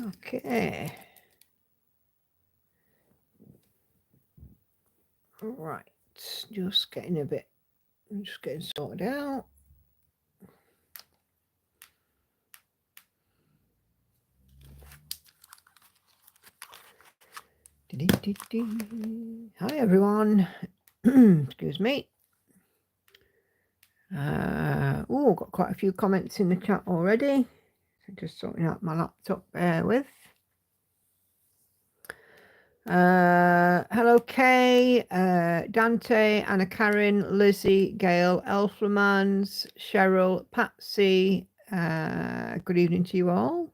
Okay. Right. Just getting a bit. I'm just getting sorted out. Hi everyone. Excuse me. Oh, got quite a few comments in the chat already. So just sorting out my laptop. Bear with. Hello, Kay, Dante, Anna Karen, Lizzie, Gail, Elflamans, Cheryl, Patsy. Good evening to you all.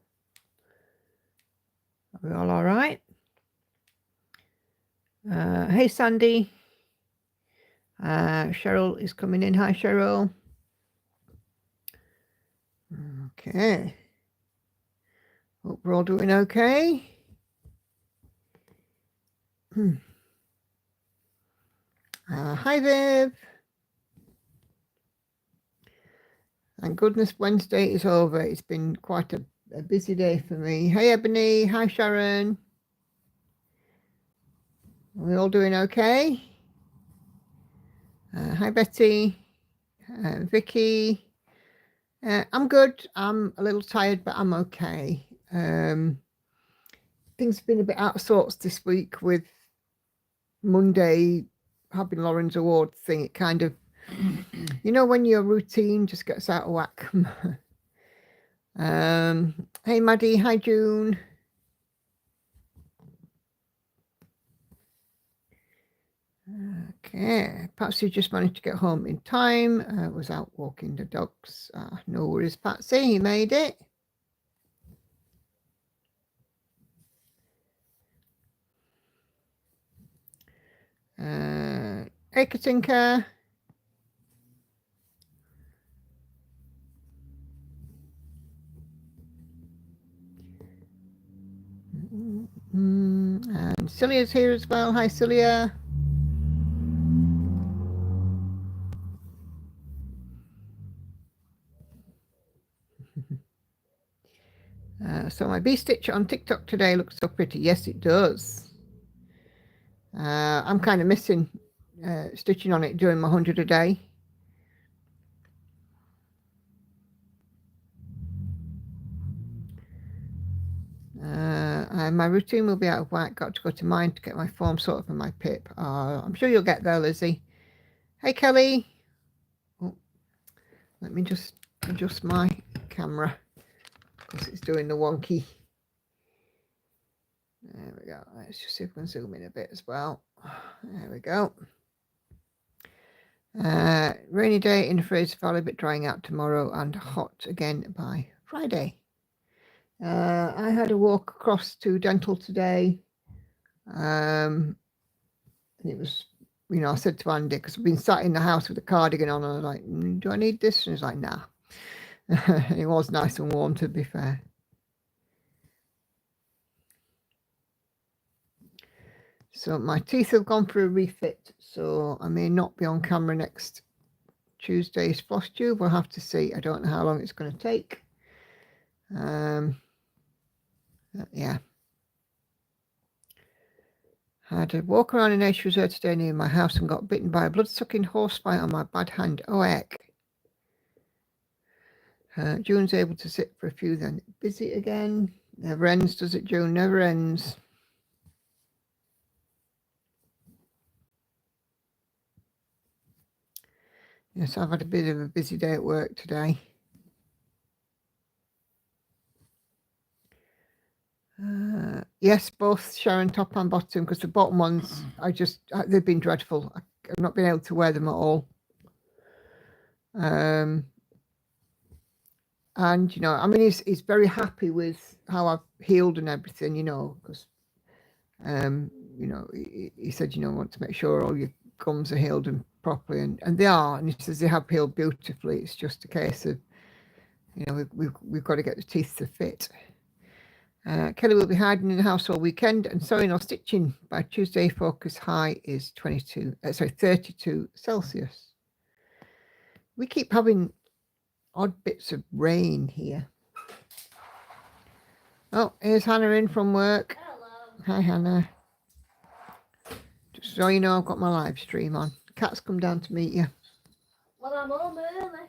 Are we all right? Hey, Sandy. Cheryl is coming in. Hi, Cheryl. Okay. Hope we're all doing okay. Hi, Viv. Thank goodness Wednesday is over. It's been quite a busy day for me. Hey, Ebony. Hi, Sharon. Are we all doing okay? Hi, Betty. Vicky. I'm good. I'm a little tired, but I'm okay. Things have been a bit out of sorts this week with Monday having Lauren's award thing. It kind of, you know, when your routine just gets out of whack. Hey, Maddie. Hi, June. Okay, Patsy just managed to get home in time. Was out walking the dogs. No worries, Patsy. He made it. Hey, Katinka. And Celia's here as well. Hi, Celia. So my bee stitch on TikTok today looks so pretty. Yes, it does. I'm kind of missing stitching on it doing my 100 a day. And my routine will be out of whack. Got to go to mine to get my form sorted for my PIP. I'm sure you'll get there, Lizzie. Hey, Kelly. Oh, let me just adjust my camera because it's doing the wonky. There we go. Let's just see if we can zoom in a bit as well. There we go. Rainy day in Fraser Valley, but drying out tomorrow and hot again by Friday. I had a walk across to dental today. And it was, you know, I said to Andy, because I've been sat in the house with a cardigan on, and I was like, do I need this? And he's like, nah. It was nice and warm, to be fair. So my teeth have gone for a refit, so I may not be on camera next Tuesday's floss tube. We'll have to see. I don't know how long it's going to take. Yeah. I had a walk around in nature reserve today near my house and got bitten by a blood-sucking horsefly on my bad hand. Oh, heck. June's able to sit for a few, then busy again. Never ends, does it, June? Never ends. Yes, I've had a bit of a busy day at work today. Yes, both Sharon top and bottom, because the bottom ones, they've been dreadful. I've not been able to wear them at all. And, you know, I mean, he's very happy with how I've healed and everything, you know, because, you know, he said, you know, I want to make sure all your gums are healed and properly, and they are, and he says they have healed beautifully. It's just a case of, you know, we've got to get the teeth to fit. Kelly will be hiding in the house all weekend and sewing or stitching. By Tuesday, focus high is 32 Celsius. We keep having odd bits of rain here. Oh, here's Hannah in from work. Hello. Hi, Hannah. Just so you know, I've got my live stream on. Cat's come down to meet you. Well, I'm home early.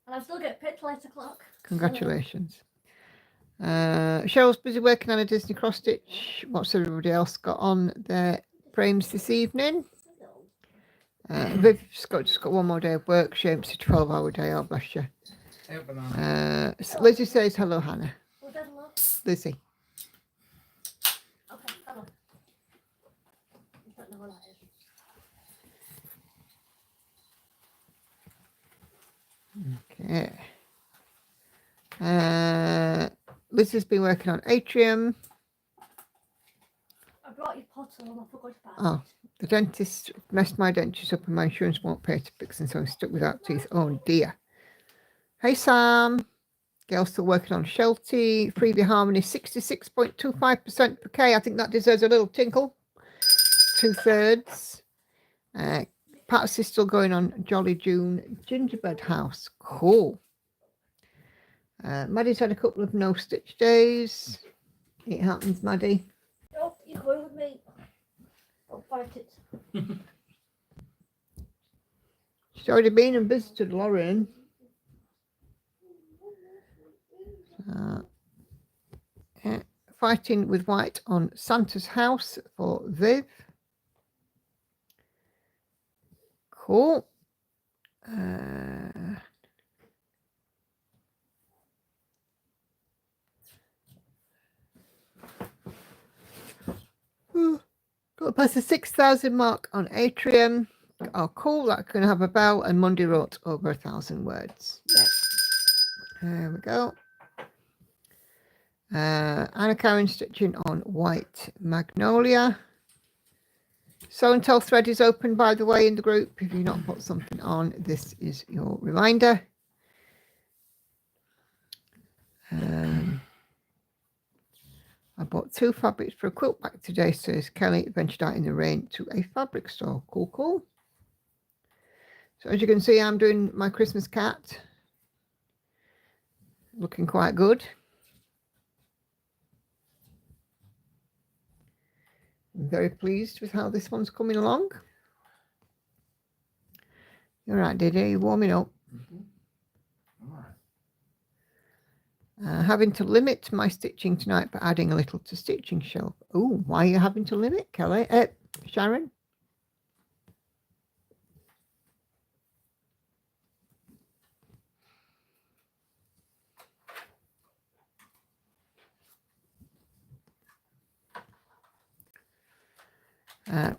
And I still get picked till 8 o'clock. Congratulations. Cheryl's busy working on a Disney cross stitch. What's everybody else got on their frames this evening? Viv's just got one more day of work. She aims a 12-hour day. Oh, bless you. Lizzie says hello, Hannah. Who's that hello? Lizzie. Okay, hello. I don't know what that is. Okay. Lizzie's been working on Atrium. I brought you Potter and I forgot about it. Oh, the dentist messed my dentures up and my insurance won't pay to fix them, so I'm stuck without teeth. Oh dear. Hey Sam. Gail's still working on Sheltie. Freebie Harmony 66.25% per K. I think that deserves a little tinkle. 2/3. Patsy's still going on Jolly June Gingerbread House. Cool. Maddie's had a couple of no stitch days. It happens, Maddie. Oh, you're going with me. Don't fight it. She's already been and visited Lauren. Fighting with White on Santa's house for Viv. Cool. Got past the 6,000 mark on Atrium. Oh, cool. That's going to have a bell. And Monday wrote over 1,000 words. Yeah. There we go. Anna Karen stitching on White Magnolia. Sew and Tell thread is open, by the way, in the group. If you've not put something on, this is your reminder. I bought 2 fabrics for a quilt back today, says Kelly. Ventured out in the rain to a fabric store. Cool, cool. So as you can see, I'm doing my Christmas cat. Looking quite good. I'm very pleased with how this one's coming along. You're right, Diddy. You're warming up. All right. Having to limit my stitching tonight, but adding a little to stitching shelf. Oh, why are you having to limit, Kelly? Sharon?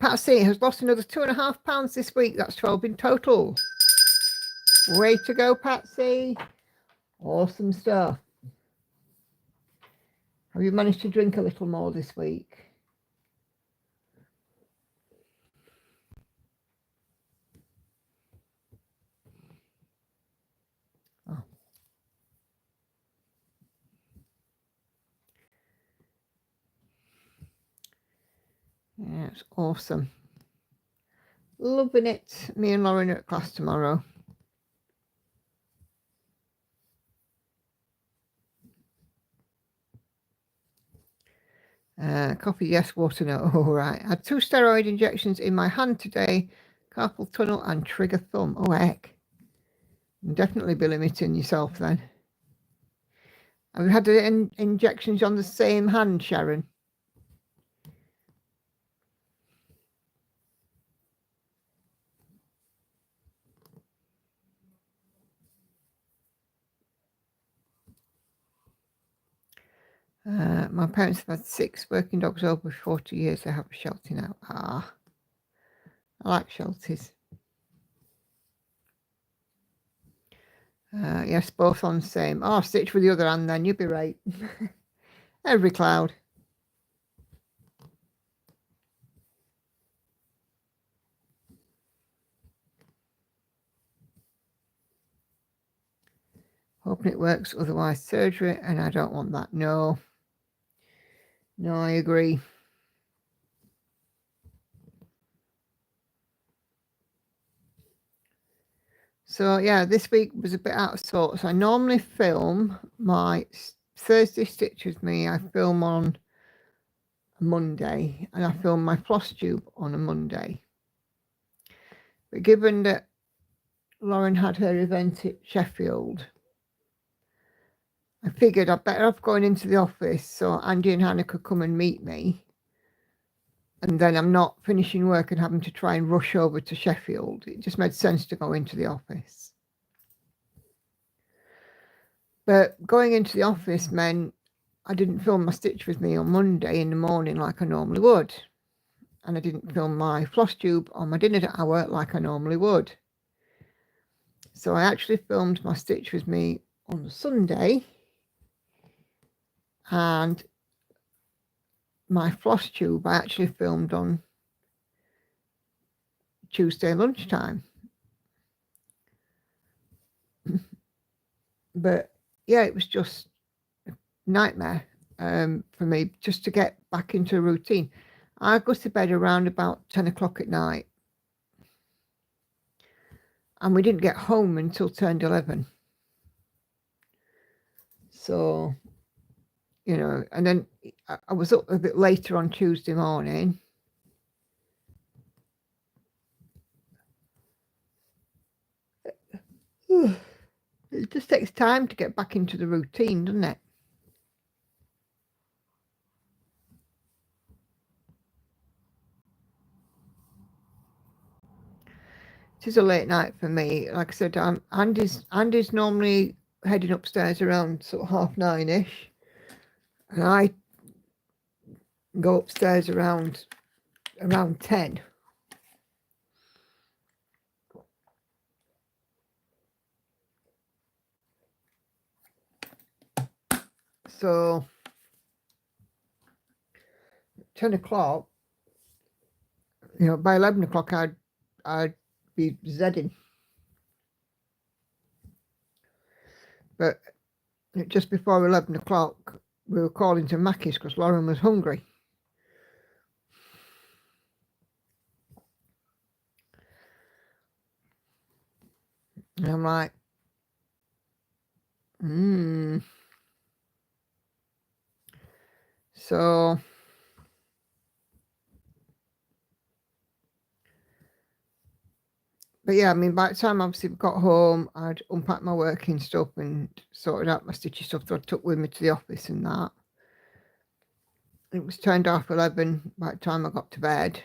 Patsy has lost another £2.5 this week. That's 12 in total. Way to go, Patsy. Awesome stuff. Have you managed to drink a little more this week? Oh. Yeah, it's awesome. Loving it. Me and Lauren are at class tomorrow. Coffee, yes. Water, no. All right. I had 2 steroid injections in my hand today. Carpal tunnel and trigger thumb. Oh, heck. You'll definitely be limiting yourself then. Have you had the injections on the same hand, Sharon? My parents have had 6 working dogs over 40 years. They have a Sheltie now. I like Shelties. Yes, both on the same. Oh, stitch with the other hand then. You'll be right. Every cloud. Hoping it works. Otherwise, surgery. And I don't want that. No. No, I agree. So yeah, this week was a bit out of sorts. I normally film my Thursday Stitch With Me I film on a Monday, and I film my floss tube on a Monday. But given that Lauren had her event at Sheffield, I figured I'd better off going into the office so Andy and Hannah could come and meet me. And then I'm not finishing work and having to try and rush over to Sheffield. It just made sense to go into the office. But going into the office meant I didn't film my Stitch With Me on Monday in the morning like I normally would. And I didn't film my floss tube on my dinner hour like I normally would. So I actually filmed my Stitch With Me on the Sunday, and my floss tube I actually filmed on Tuesday lunchtime. But yeah, it was just a nightmare for me just to get back into a routine. I go to bed around about 10 o'clock at night, and we didn't get home until turned 11. So, you know, and then I was up a bit later on Tuesday morning. It just takes time to get back into the routine, doesn't it? It is a late night for me. Like I said, Andy's normally heading upstairs around sort of 9:30ish, and I go upstairs around 10. So 10 o'clock, you know, by 11 o'clock I'd be zedding. But just before 11 o'clock, we were calling to Mackie's because Lauren was hungry. And I'm like, So, but yeah, I mean, by the time obviously we got home, I'd unpacked my working stuff and sorted out my stitchy stuff that I took with me to the office and that. It was turned off 11 by the time I got to bed.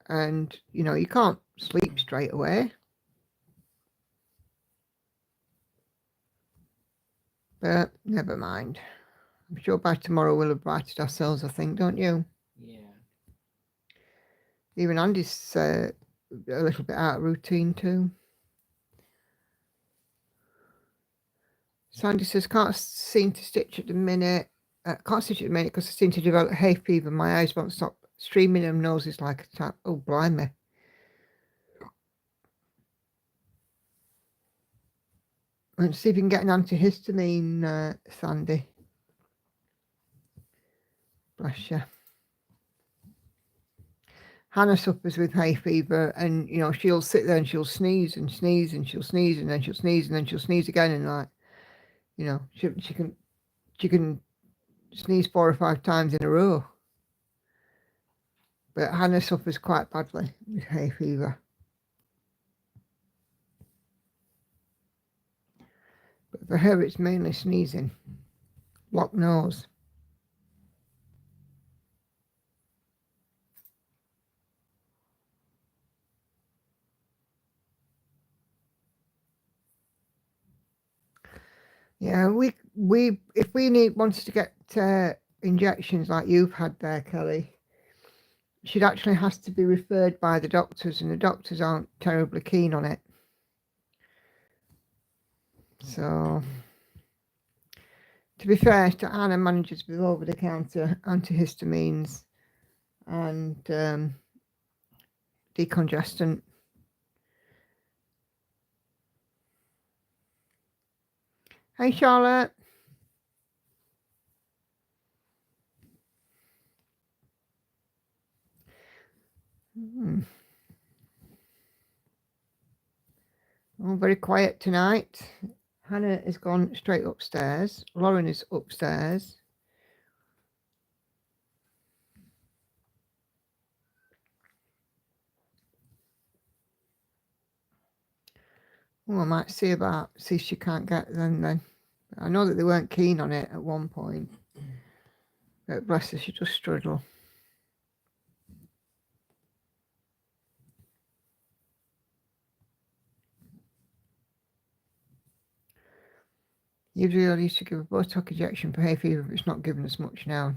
And, you know, you can't sleep straight away. But never mind. I'm sure by tomorrow we'll have righted ourselves, I think, don't you? Yeah. Even Andy's a little bit out of routine too. Sandy says, can't seem to stitch at the minute. Can't stitch at the minute because I seem to develop hay fever. My eyes won't stop streaming and noses like a tap. Oh, blimey. And see if you can get an antihistamine, Sandy. Bless you. Hannah suffers with hay fever, and you know she'll sit there and she'll sneeze and sneeze and she'll sneeze and then she'll sneeze and then she'll sneeze again, and like, you know, she can sneeze 4 or 5 times in a row. But Hannah suffers quite badly with hay fever. But for her, it's mainly sneezing, blocked nose. Yeah, we if we wanted to get injections like you've had there, Kelly, she'd actually has to be referred by the doctors, and the doctors aren't terribly keen on it. So, to be fair to Anna, manages with over-the-counter antihistamines and decongestant. Hey, Charlotte. Oh, very quiet tonight. Hannah has gone straight upstairs. Lauren is upstairs. Oh, I might see if she can't get them then. I know that they weren't keen on it at one point. But bless her, she just struggled. Usually I used to give a Botox injection for hay fever, but it's not giving us much now.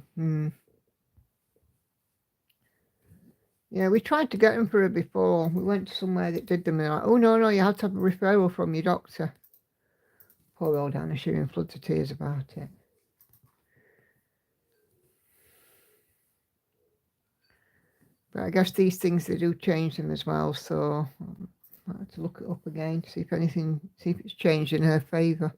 Yeah, we tried to get them for her before. We went to somewhere that did them. And they're like, oh, no, you had to have a referral from your doctor. Poor old Anna, she was in floods of tears about it. But I guess these things, they do change them as well. So I have to look it up again to see if it's changed in her favour.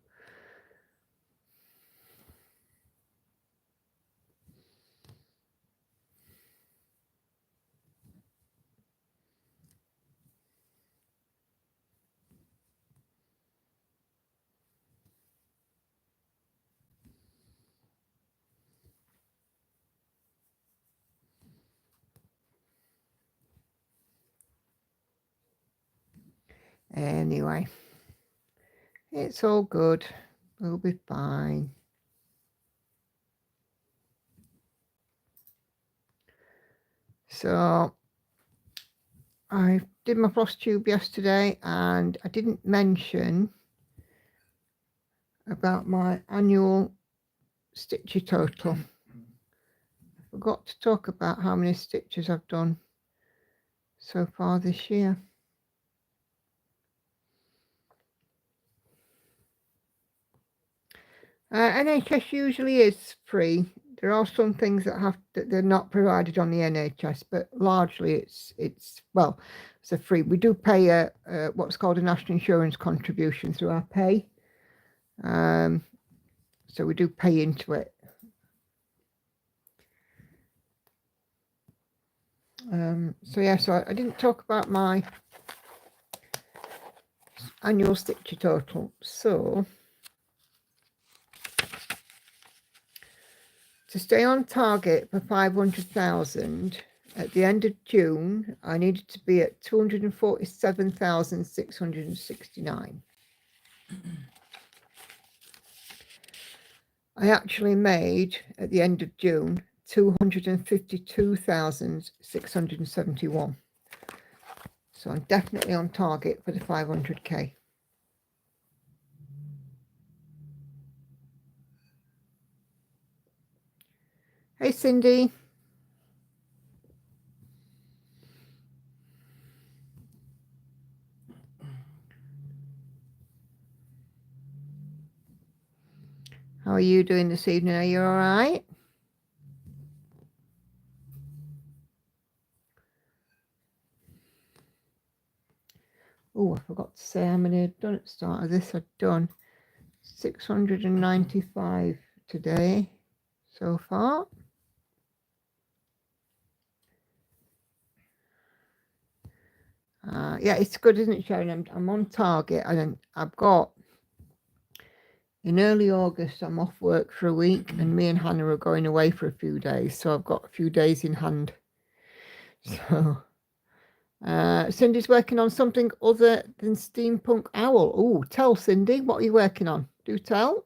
Anyway, it's all good. We'll be fine. So I did my frost tube yesterday, and I didn't mention about my annual stitcher total. I forgot to talk about how many stitches I've done so far this year. NHS usually is free. There are some things that they're not provided on the NHS, but largely it's a free. We do pay a what's called a national insurance contribution through our pay, so we do pay into it. So I didn't talk about my annual stitcher total. So to stay on target for 500,000 at the end of June, I needed to be at 247,669. I actually made, at the end of June, 252,671. So I'm definitely on target for the 500k. Hey, Cindy. How are you doing this evening? Are you all right? Oh, I forgot to say how many I've done at the start of this. I've done 695 today so far. Yeah, it's good, isn't it, Sharon? I'm on target, and I've got, in early August, I'm off work for a week, and me and Hannah are going away for a few days, so I've got a few days in hand. So Cindy's working on something other than Steampunk Owl. Oh, tell, Cindy, what are you working on? Do tell.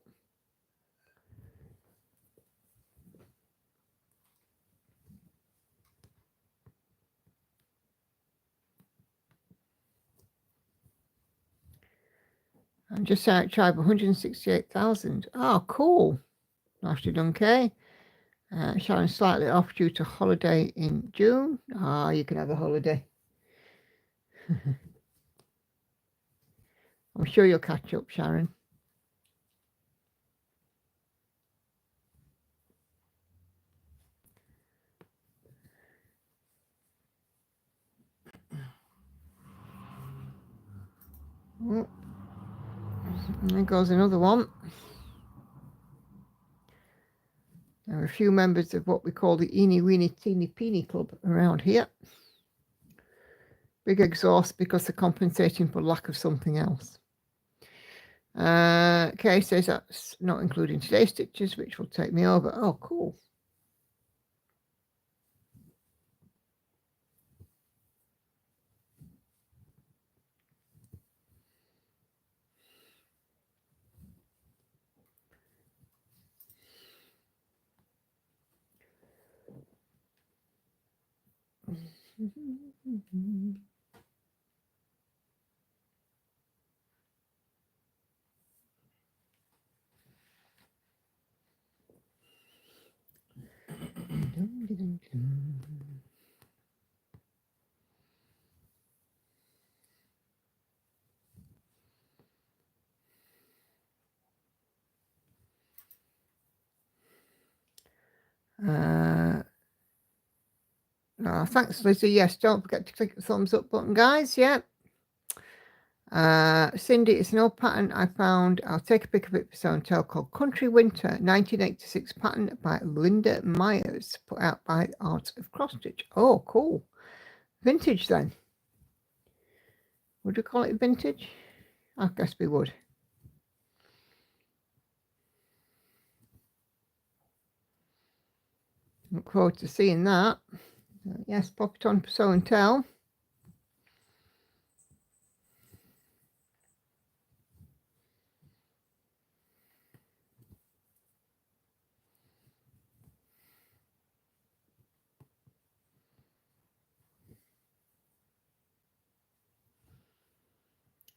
I'm just outside of 168,000. Oh, cool. Nicely done, Kay. Sharon's slightly off due to holiday in June. Ah, you can have a holiday. I'm sure you'll catch up, Sharon. Oh, there goes another one. There are a few members of what we call the Eeny Weeny Teeny Peeny Club around here. Big exhaust because they're compensating for lack of something else. Kay says that's not including today's stitches, which will take me over. Oh, cool. Thanks, Lizzie. Yes, don't forget to click the thumbs up button, guys. Yeah. Cindy, it's an old pattern I found. I'll take a pic of it for show and tell, called Country Winter 1986 pattern by Linda Myers, put out by Art of Cross Stitch. Oh, cool. Vintage then. Would we call it vintage? I guess we would. Look forward to seeing that. Yes, pop it on for show and tell.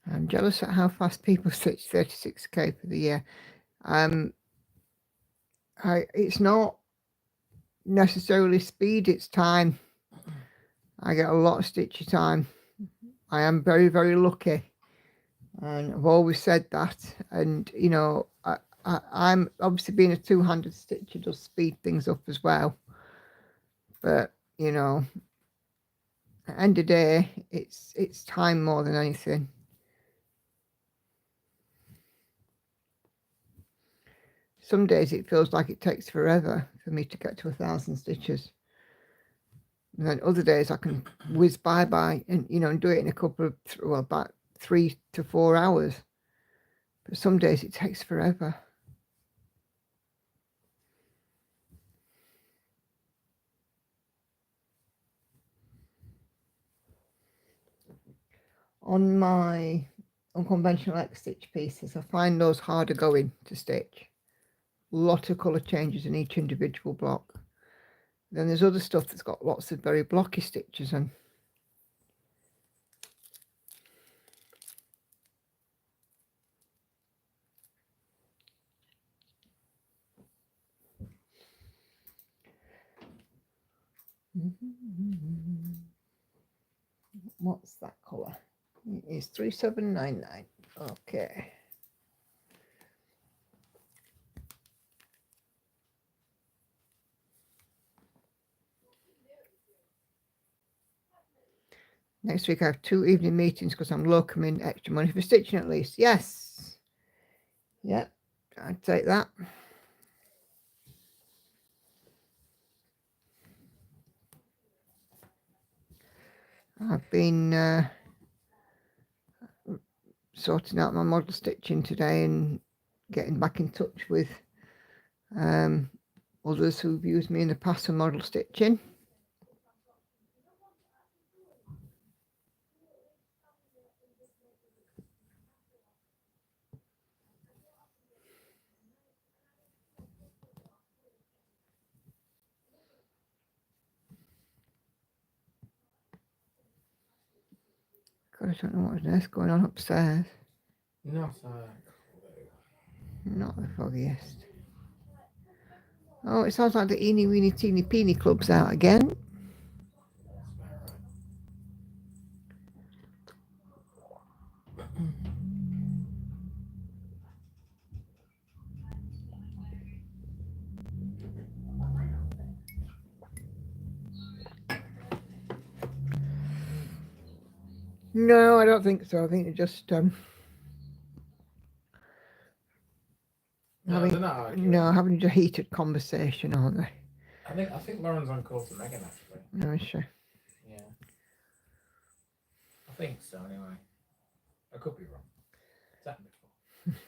I'm jealous at how fast people stitch 36k for the year. It's not necessarily speed, it's time. I get a lot of stitchy time. I am very, very lucky, and I've always said that. And you know, I'm obviously being a two-handed stitcher does speed things up as well. But you know, at the end of the day, it's time more than anything. Some days it feels like it takes forever for me to get to 1,000 stitches. And then other days I can whiz by and, you know, and do it in a couple of, well, about 3 to 4 hours. But some days it takes forever. On my unconventional X stitch pieces, I find those harder going to stitch. A lot of colour changes in each individual block. Then there's other stuff that's got lots of very blocky stitches and what's that colour? It is 3799. Okay. Next week I have 2 evening meetings because I'm locuming extra money for stitching at least. Yes. Yep. I'd take that. I've been sorting out my model stitching today and getting back in touch with others who've used me in the past for model stitching. God, I don't know what on earth's going on upstairs. Not Not the foggiest. Oh, it sounds like the Eeny Weeny Teeny Peeny Club's out again. No, I don't think so. I think they're just having a heated conversation, aren't they? I think Lauren's on call to Megan actually. No, sure. Yeah. I think so anyway. I could be wrong. It's happened before.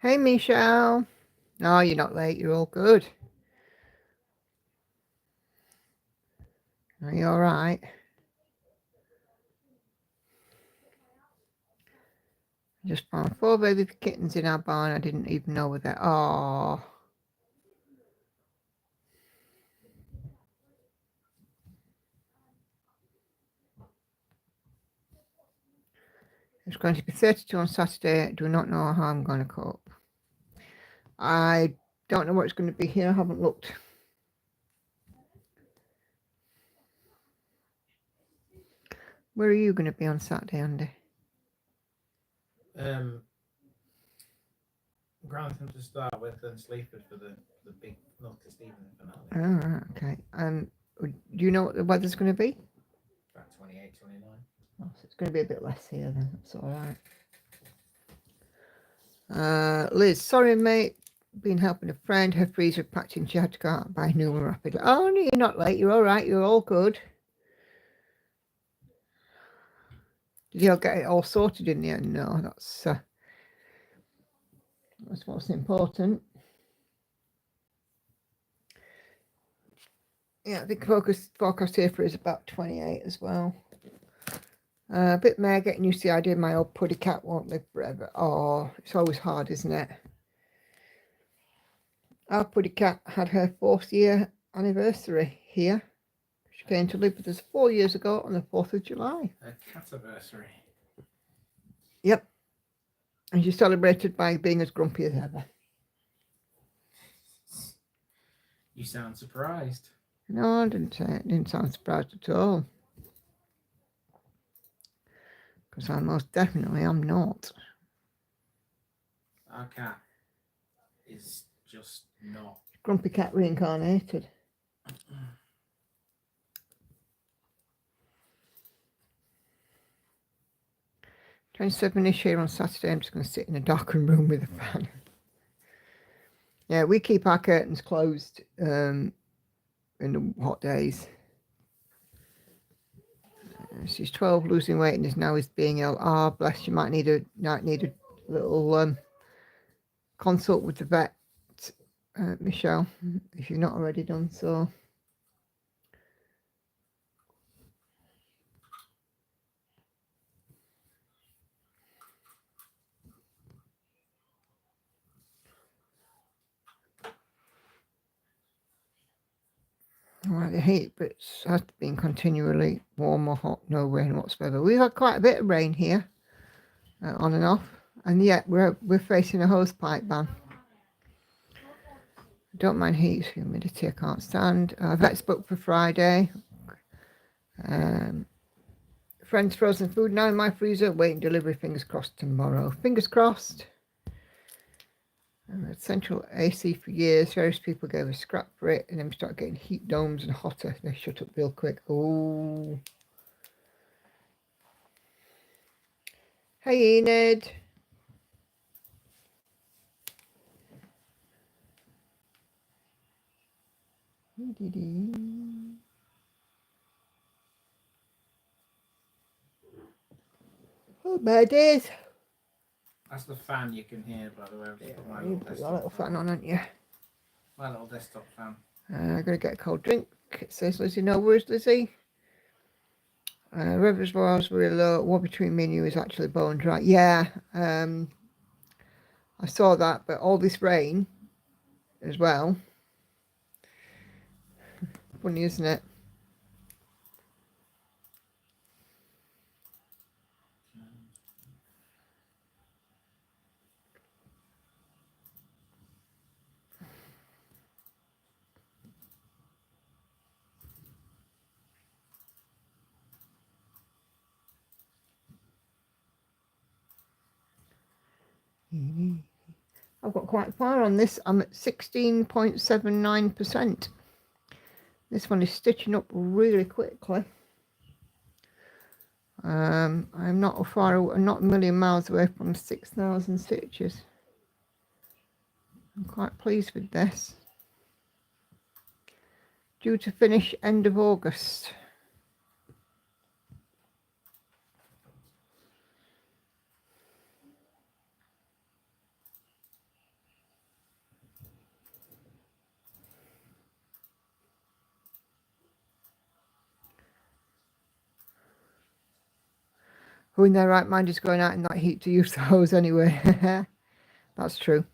Hey, Michelle. No, you're not late. You're all good. Are you all right? Just found 4 baby kittens in our barn. I didn't even know where they're. Oh. It's going to be 32 on Saturday. I do not know how I'm going to cope. I don't know what it's going to be here. I haven't looked. Where are you going to be on Saturday, Andy? Grantham to start with, and Sleaford for the big North Stephen finale. Oh, right, okay. Do you know what the weather's going to be? About 28, 29. Oh, so it's going to be a bit less here then. That's all right. Liz, sorry, mate. Been helping a friend. Her freezer packed in. She had to go out and buy a new one rapidly. Oh, no, you're not late. You're all right. You're all good. Did you all get it all sorted in the end? No, that's what's important. Yeah, I think forecast here for is about 28 as well. A bit mad getting used to the idea my old puddy cat won't live forever. Oh, it's always hard, isn't it? Our puddy cat had her 4th year anniversary here. She came to live with us 4 years ago on the 4th of July. Her cativersary. Yep. And she celebrated by being as grumpy as ever. You sound surprised. No, I didn't say it. Didn't sound surprised at all. Because I most definitely am not. Our cat is just not. Grumpy cat reincarnated. 27-ish here on Saturday. I'm just going to sit in a darkened room with a fan. Yeah, we keep our curtains closed in the hot days. She's 12, losing weight, and is now being ill. Ah, bless you. Might need a little consult with the vet, Michelle, if you've not already done so. Right, the heat, but it has been continually warm or hot, no rain whatsoever. We've had quite a bit of rain here, on and off, and yet we're facing a hose pipe ban. Don't mind heat, humidity I can't stand. Vet's booked for Friday. Friend's frozen food now in my freezer, waiting delivery, fingers crossed tomorrow. Fingers crossed. Central AC for years. Various people gave a scrap for it, and then we started getting heat domes and hotter. They shut up real quick. Oh. Hey, Enid. Oh, my days. That's the fan you can hear, by the way. Yeah, My you put your little fan on, aren't you? My little desktop fan. I'm going to get a cold drink. It says Lizzie. No worries, Lizzie. Reservoirs were low. What between me and you is actually bone dry. Yeah, I saw that, but all this rain as well. Funny, isn't it? I've got quite far on this. I'm at 16.79%. This one is stitching up really quickly. I'm not not a million miles away from 6,000 stitches. I'm quite pleased with this. Due to finish end of August. Who in their right mind is going out in that heat to use the hose anyway? That's true.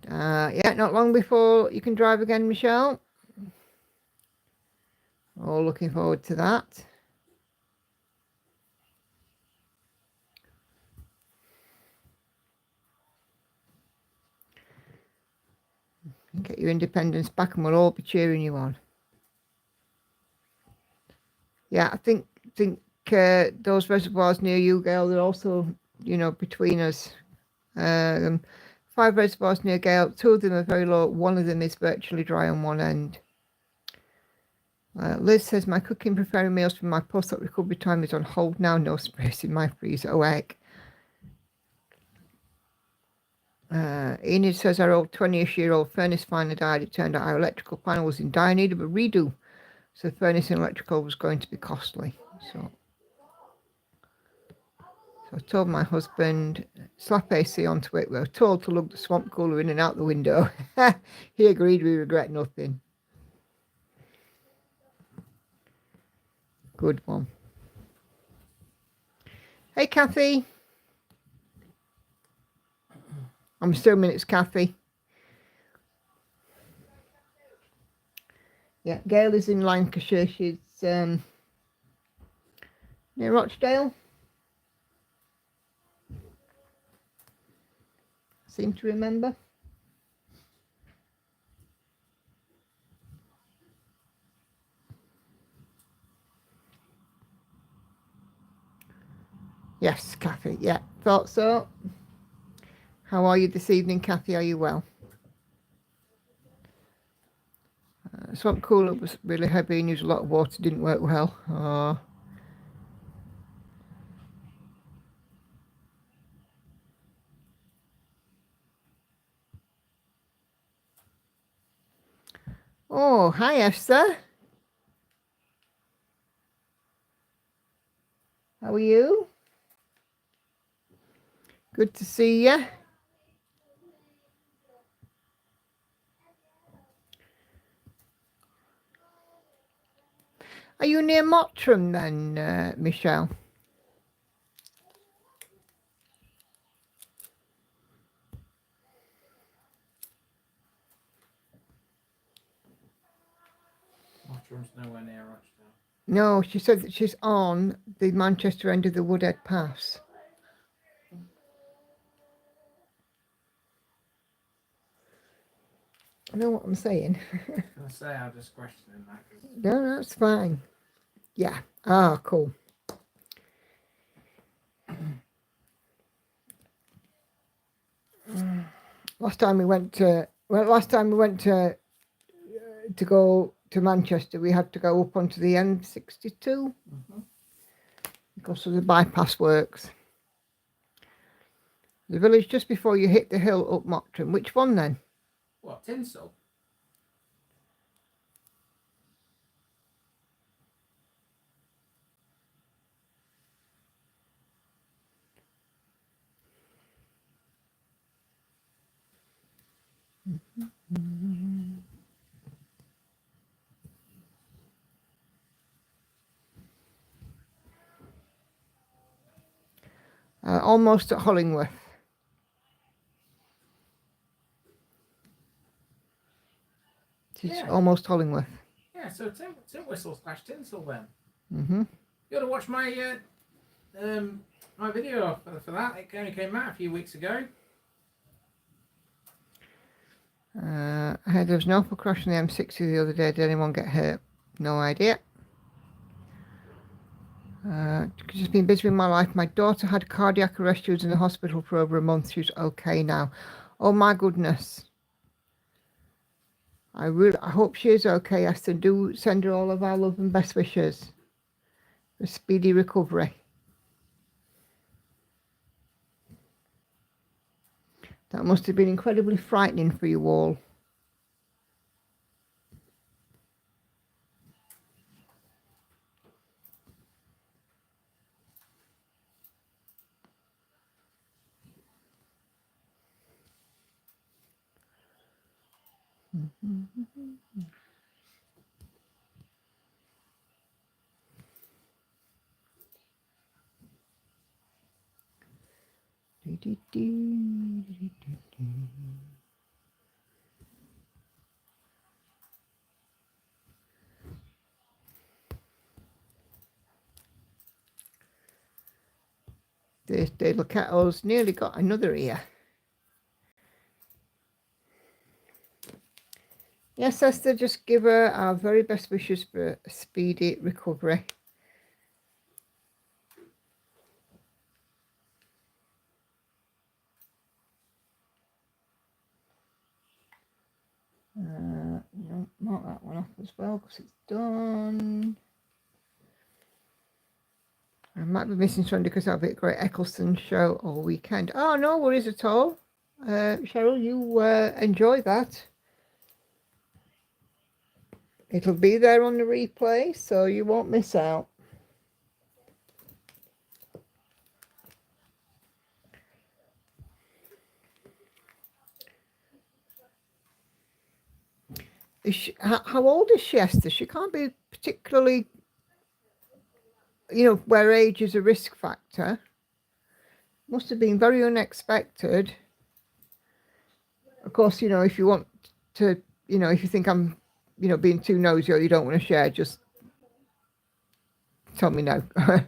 Yeah, not long before you can drive again, Michelle. All looking forward to that. Get your independence back and we'll all be cheering you on. Yeah, I think those reservoirs near you, Gail, they're also, between us. 5 reservoirs near Gail, 2 of them are very low, 1 of them is virtually dry on one end. Liz says, my cooking preparing meals for my post-op recovery time is on hold now, no space in my freezer. Oh, heck. Enid says, our old 20-ish-year-old furnace finally died. It turned out our electrical panel was in dire need of a redo. So the furnace and electrical was going to be costly. So I told my husband, slap AC onto it. We were told to lug the swamp cooler in and out the window. He agreed, we regret nothing. Good one. Hey, Kathy. I'm assuming it's Kathy. Yeah, Gail is in Lancashire. She's near Rochdale. Seem to remember. Yes, Kathy. Yeah, thought so. How are you this evening, Kathy? Are you well? Swamp cooler was really heavy and used a lot of water. Didn't work well. Oh, hi, Esther. How are you? Good to see you. Are you near Mottram then, Michelle? Mottram's nowhere near Rochdale. No, she said that she's on the Manchester end of the Woodhead Pass. I know what I'm saying. I say I'm just questioning that. No, that's fine. Yeah. Ah, cool. Last time we went to go to Manchester, we had to go up onto the M62 because of the bypass works. The village just before you hit the hill up Mottram. Which one then? What, Tinsel? Almost at Hollingworth. It's almost Hollingworth. Yeah, so Tin Whistle / Tinsel then. Mm-hmm. You ought to watch my my video for that. It only came out a few weeks ago. I heard there was an awful crash on the M60 the other day. Did anyone get hurt? No idea. Just been busy with my life. My daughter had cardiac arrest. She was in the hospital for over a month. She's okay now. Oh my goodness. I hope she is okay, Esther. Do send her all of our love and best wishes for speedy recovery. That must have been incredibly frightening for you all. This little kettle's nearly got another ear. Yes, Esther, just give her our very best wishes for a speedy recovery. No, mark that one off as well because it's done. I might be missing something because I'll be at Great Eccleston show all weekend. Oh, no worries at all. Cheryl, you enjoy that. It'll be there on the replay, so you won't miss out. How old is she, Esther? She can't be particularly, where age is a risk factor. Must have been very unexpected. Of course, if you want to, if you think I'm, being too nosy or you don't want to share, just tell me no. I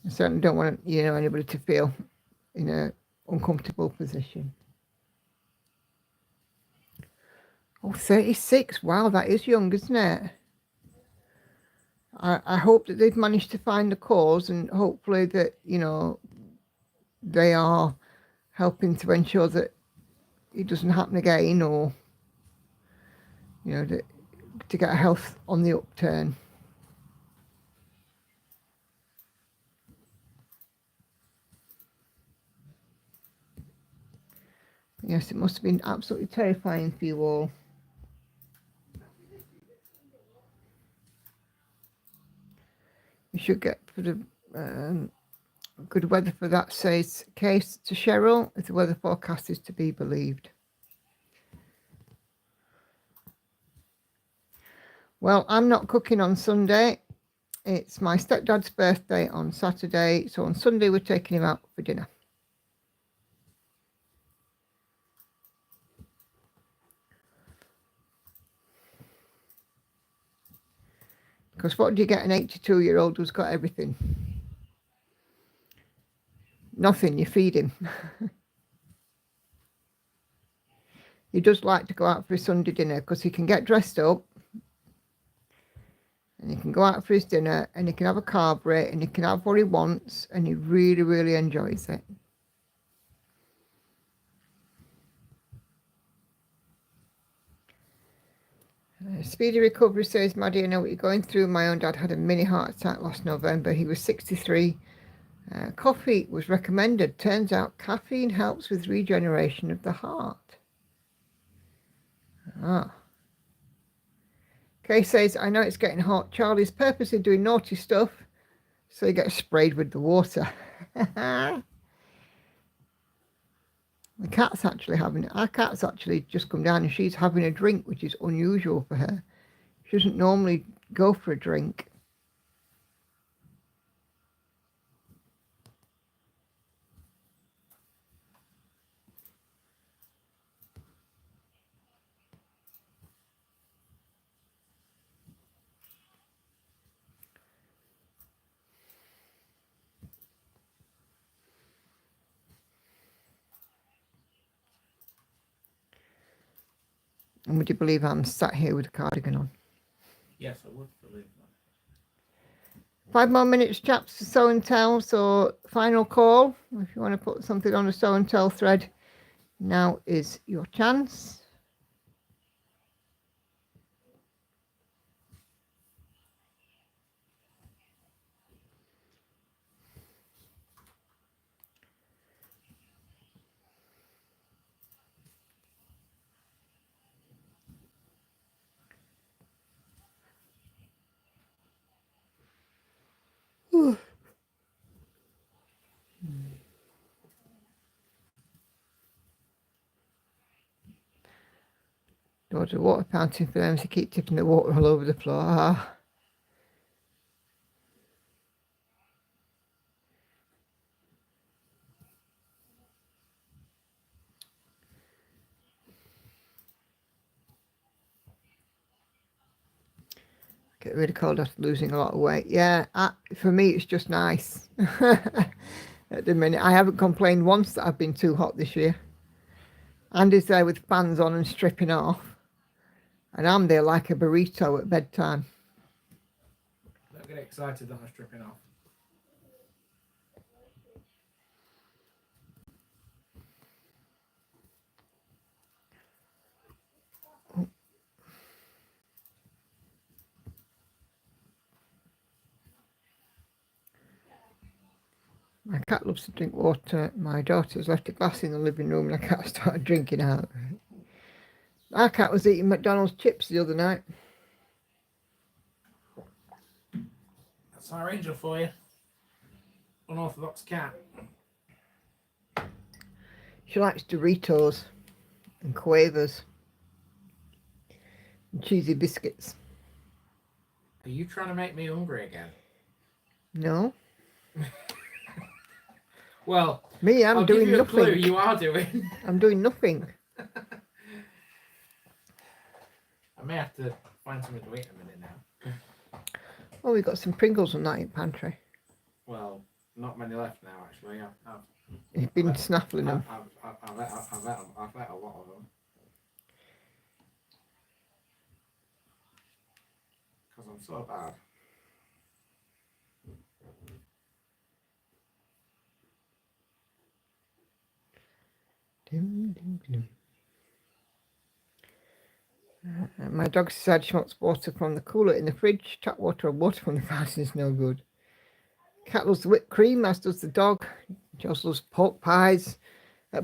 certainly don't want, anybody to feel in a uncomfortable position. Oh, 36. Wow, that is young, isn't it? I hope that they've managed to find the cause and hopefully that, they are helping to ensure that it doesn't happen again or, to get health on the upturn. Yes, it must have been absolutely terrifying for you all. You should get for the good weather for that, says Case to Cheryl, if the weather forecast is to be believed. Well, I'm not cooking on Sunday. It's my stepdad's birthday on Saturday, so on Sunday we're taking him out for dinner. Because what do you get an 82-year-old who's got everything? Nothing, you feed him. He does like to go out for his Sunday dinner because he can get dressed up and he can go out for his dinner and he can have a carvery and he can have what he wants and he really, really enjoys it. Speedy recovery, says Maddie. I know what you're going through. My own dad had a mini heart attack last November. He was 63. Coffee was recommended. Turns out caffeine helps with regeneration of the heart. Kay says, I know it's getting hot. Charlie's purposely doing naughty stuff so he gets sprayed with the water. The cat's actually having it. Our cat's actually just come down and she's having a drink, which is unusual for her. She doesn't normally go for a drink. And would you believe I'm sat here with a cardigan on? Yes, I would believe that. 5 more minutes, chaps, for show and tell. So final call. If you want to put something on a show and tell thread, now is your chance. Daughter water fountain for them to keep tipping the water all over the floor. Get rid of cold after losing a lot of weight. Yeah, for me it's just nice. At the minute, I haven't complained once that I've been too hot this year. Andy's there with fans on and stripping off, and I'm there like a burrito at bedtime. Don't get excited that I'm stripping off. My cat loves to drink water. My daughter's left a glass in the living room and I can't start drinking out. Our cat was eating McDonald's chips the other night. That's our angel for you. Unorthodox cat. She likes Doritos and Quavers and cheesy biscuits. Are you trying to make me hungry again? No. Well, me, I'm I'll doing give you nothing. A clue, you are doing. I'm doing nothing. I may have to find something to eat in a minute now. Oh, we've got some Pringles on that in pantry. Well, not many left now, actually. You've been snaffling them. I've ate a lot of them. Because I'm so bad. My dog decided she wants water from the cooler in the fridge. Tap water or water from the fountain is no good. Cat loves the whipped cream, as does the dog. She also loves pork pies,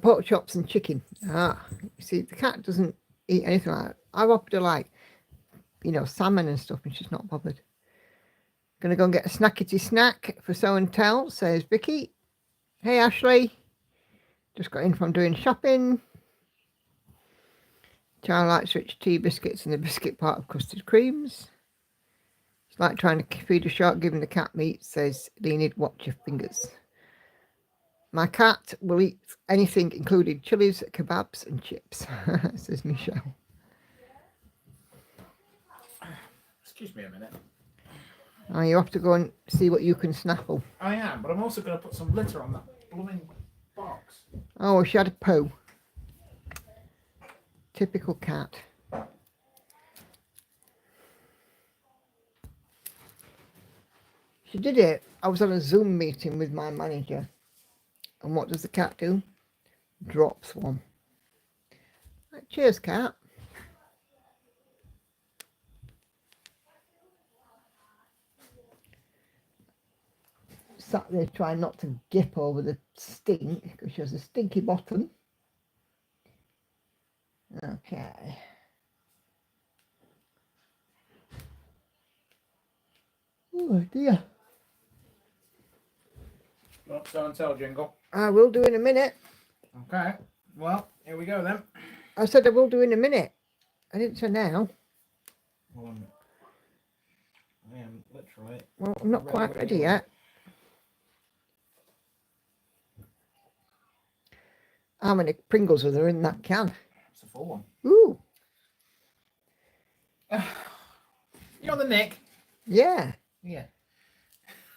pork chops and chicken. You see, the cat doesn't eat anything like that. I've offered her, like, salmon and stuff, and she's not bothered. Gonna go and get a snackety snack for show and tell, says Vicky. Hey, Ashley. Just got in from doing shopping. Child likes rich tea biscuits and the biscuit part of custard creams. It's like trying to feed a shark, giving the cat meat, says Leonid, watch your fingers. My cat will eat anything, including chilies, kebabs and chips, says Michelle. Excuse me a minute. Oh, you have to go and see what you can snaffle. I am, but I'm also going to put some litter on that blooming box. Oh, she had a poo. Typical cat. She did it. I was on a Zoom meeting with my manager. And what does the cat do? Drops one. Like, cheers, cat. Sat there trying not to gip over the stink because she has a stinky bottom. Okay. Oh dear. Not so and tell jingle. I will do in a minute. Okay. Well, here we go then. I said I will do in a minute. I didn't say now. Well, I am literally. Well, I'm not quite ready yet. How many Pringles are there in that can? It's a full one. Ooh. You on the nick? Yeah. Yeah.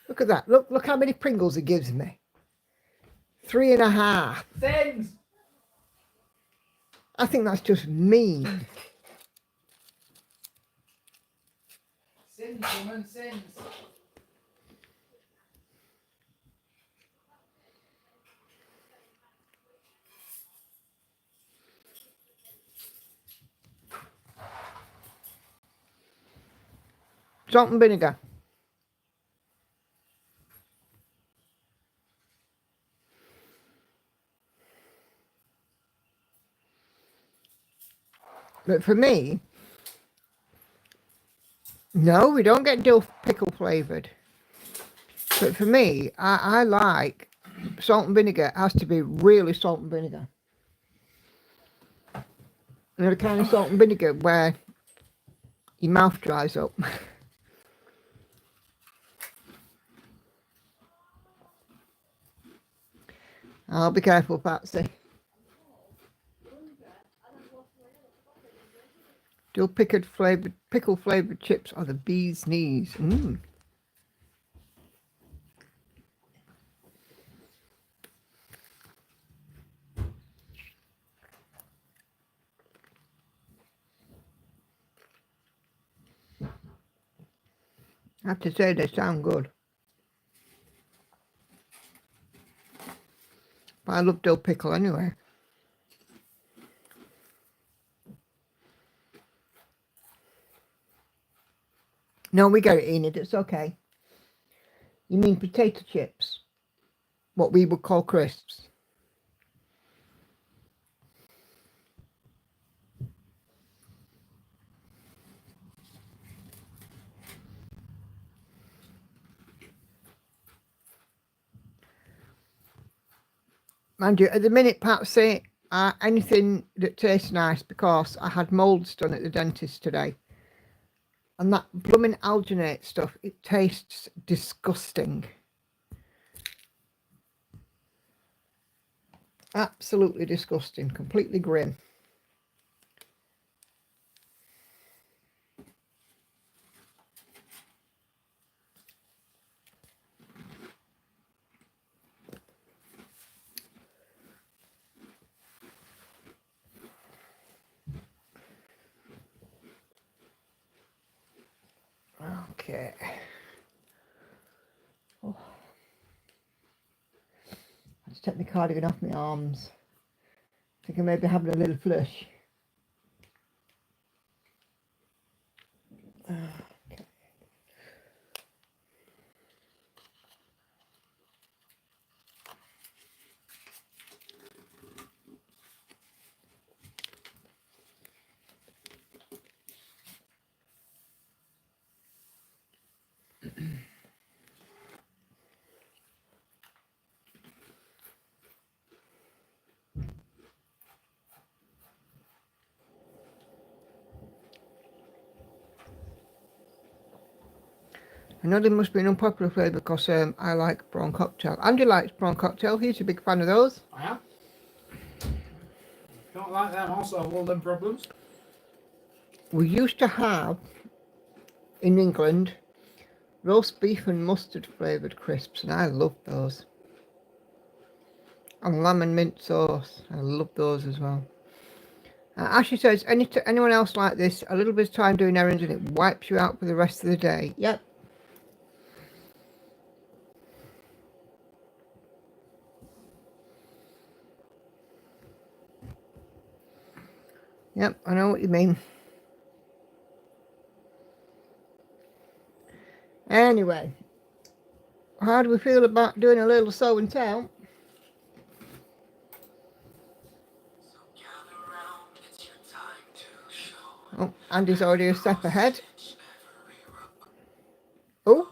Look at that. Look how many Pringles it gives me. 3.5. Sins! I think that's just mean. Sins, woman, sins. Salt and vinegar. But for me, no, we don't get dill pickle flavoured. But for me, I like salt and vinegar. It has to be really salt and vinegar. You know, the kind of salt and vinegar where your mouth dries up. I'll be careful, Patsy. Dill pickle flavoured chips are the bee's knees. I have to say they sound good. But I love dill pickle anyway. No, we get it, Enid. It's okay. You mean potato chips? What we would call crisps. Mind you, at the minute, Pat say anything that tastes nice, because I had moulds done at the dentist today. And that blooming alginate stuff, it tastes disgusting. Absolutely disgusting. Completely grim. Okay. Oh. Let's take the cardigan off my arms. I think I may be having a little flush. Okay. I know there must be an unpopular flavour because I like prawn cocktail. Andy likes prawn cocktail. He's a big fan of those. I am. Don't like them. Also have all them problems. We used to have, in England, roast beef and mustard flavoured crisps, and I love those. And lemon mint sauce. I love those as well. Ashley says, anyone else like this? A little bit of time doing errands and it wipes you out for the rest of the day. Yep. Yep, I know what you mean. Anyway, how do we feel about doing a little show and tell? Oh, Andy's already a step ahead. Oh.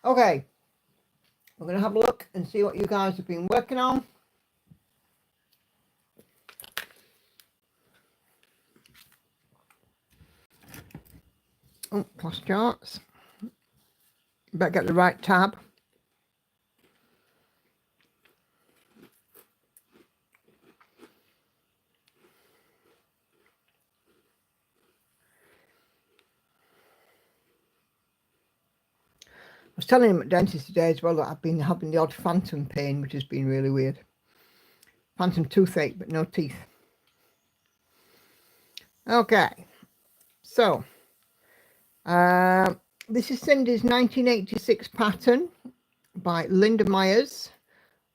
Okay, we're going to have a look and see what you guys have been working on. Oh, class charts. Better get the right tab. I was telling him at dentist today as well that I've been having the odd phantom pain, which has been really weird. Phantom toothache, but no teeth. Okay, so this is Cindy's 1986 pattern by Linda Myers,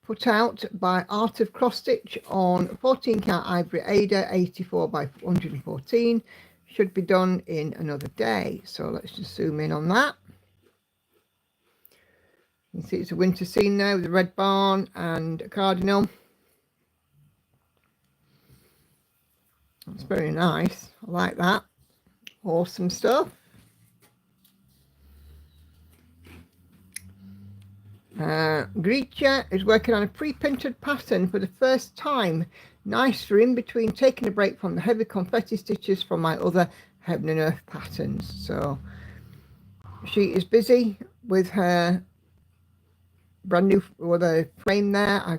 put out by Art of Cross Stitch on 14 count ivory Ada 84 by 114. Should be done in another day. So let's just zoom in on that. You can see it's a winter scene there with a red barn and a cardinal. That's very nice. I like that. Awesome stuff. Gretchen is working on a pre-printed pattern for the first time. Nice for in between taking a break from the heavy confetti stitches from my other Heaven and Earth patterns. So she is busy with her brand new frame there. I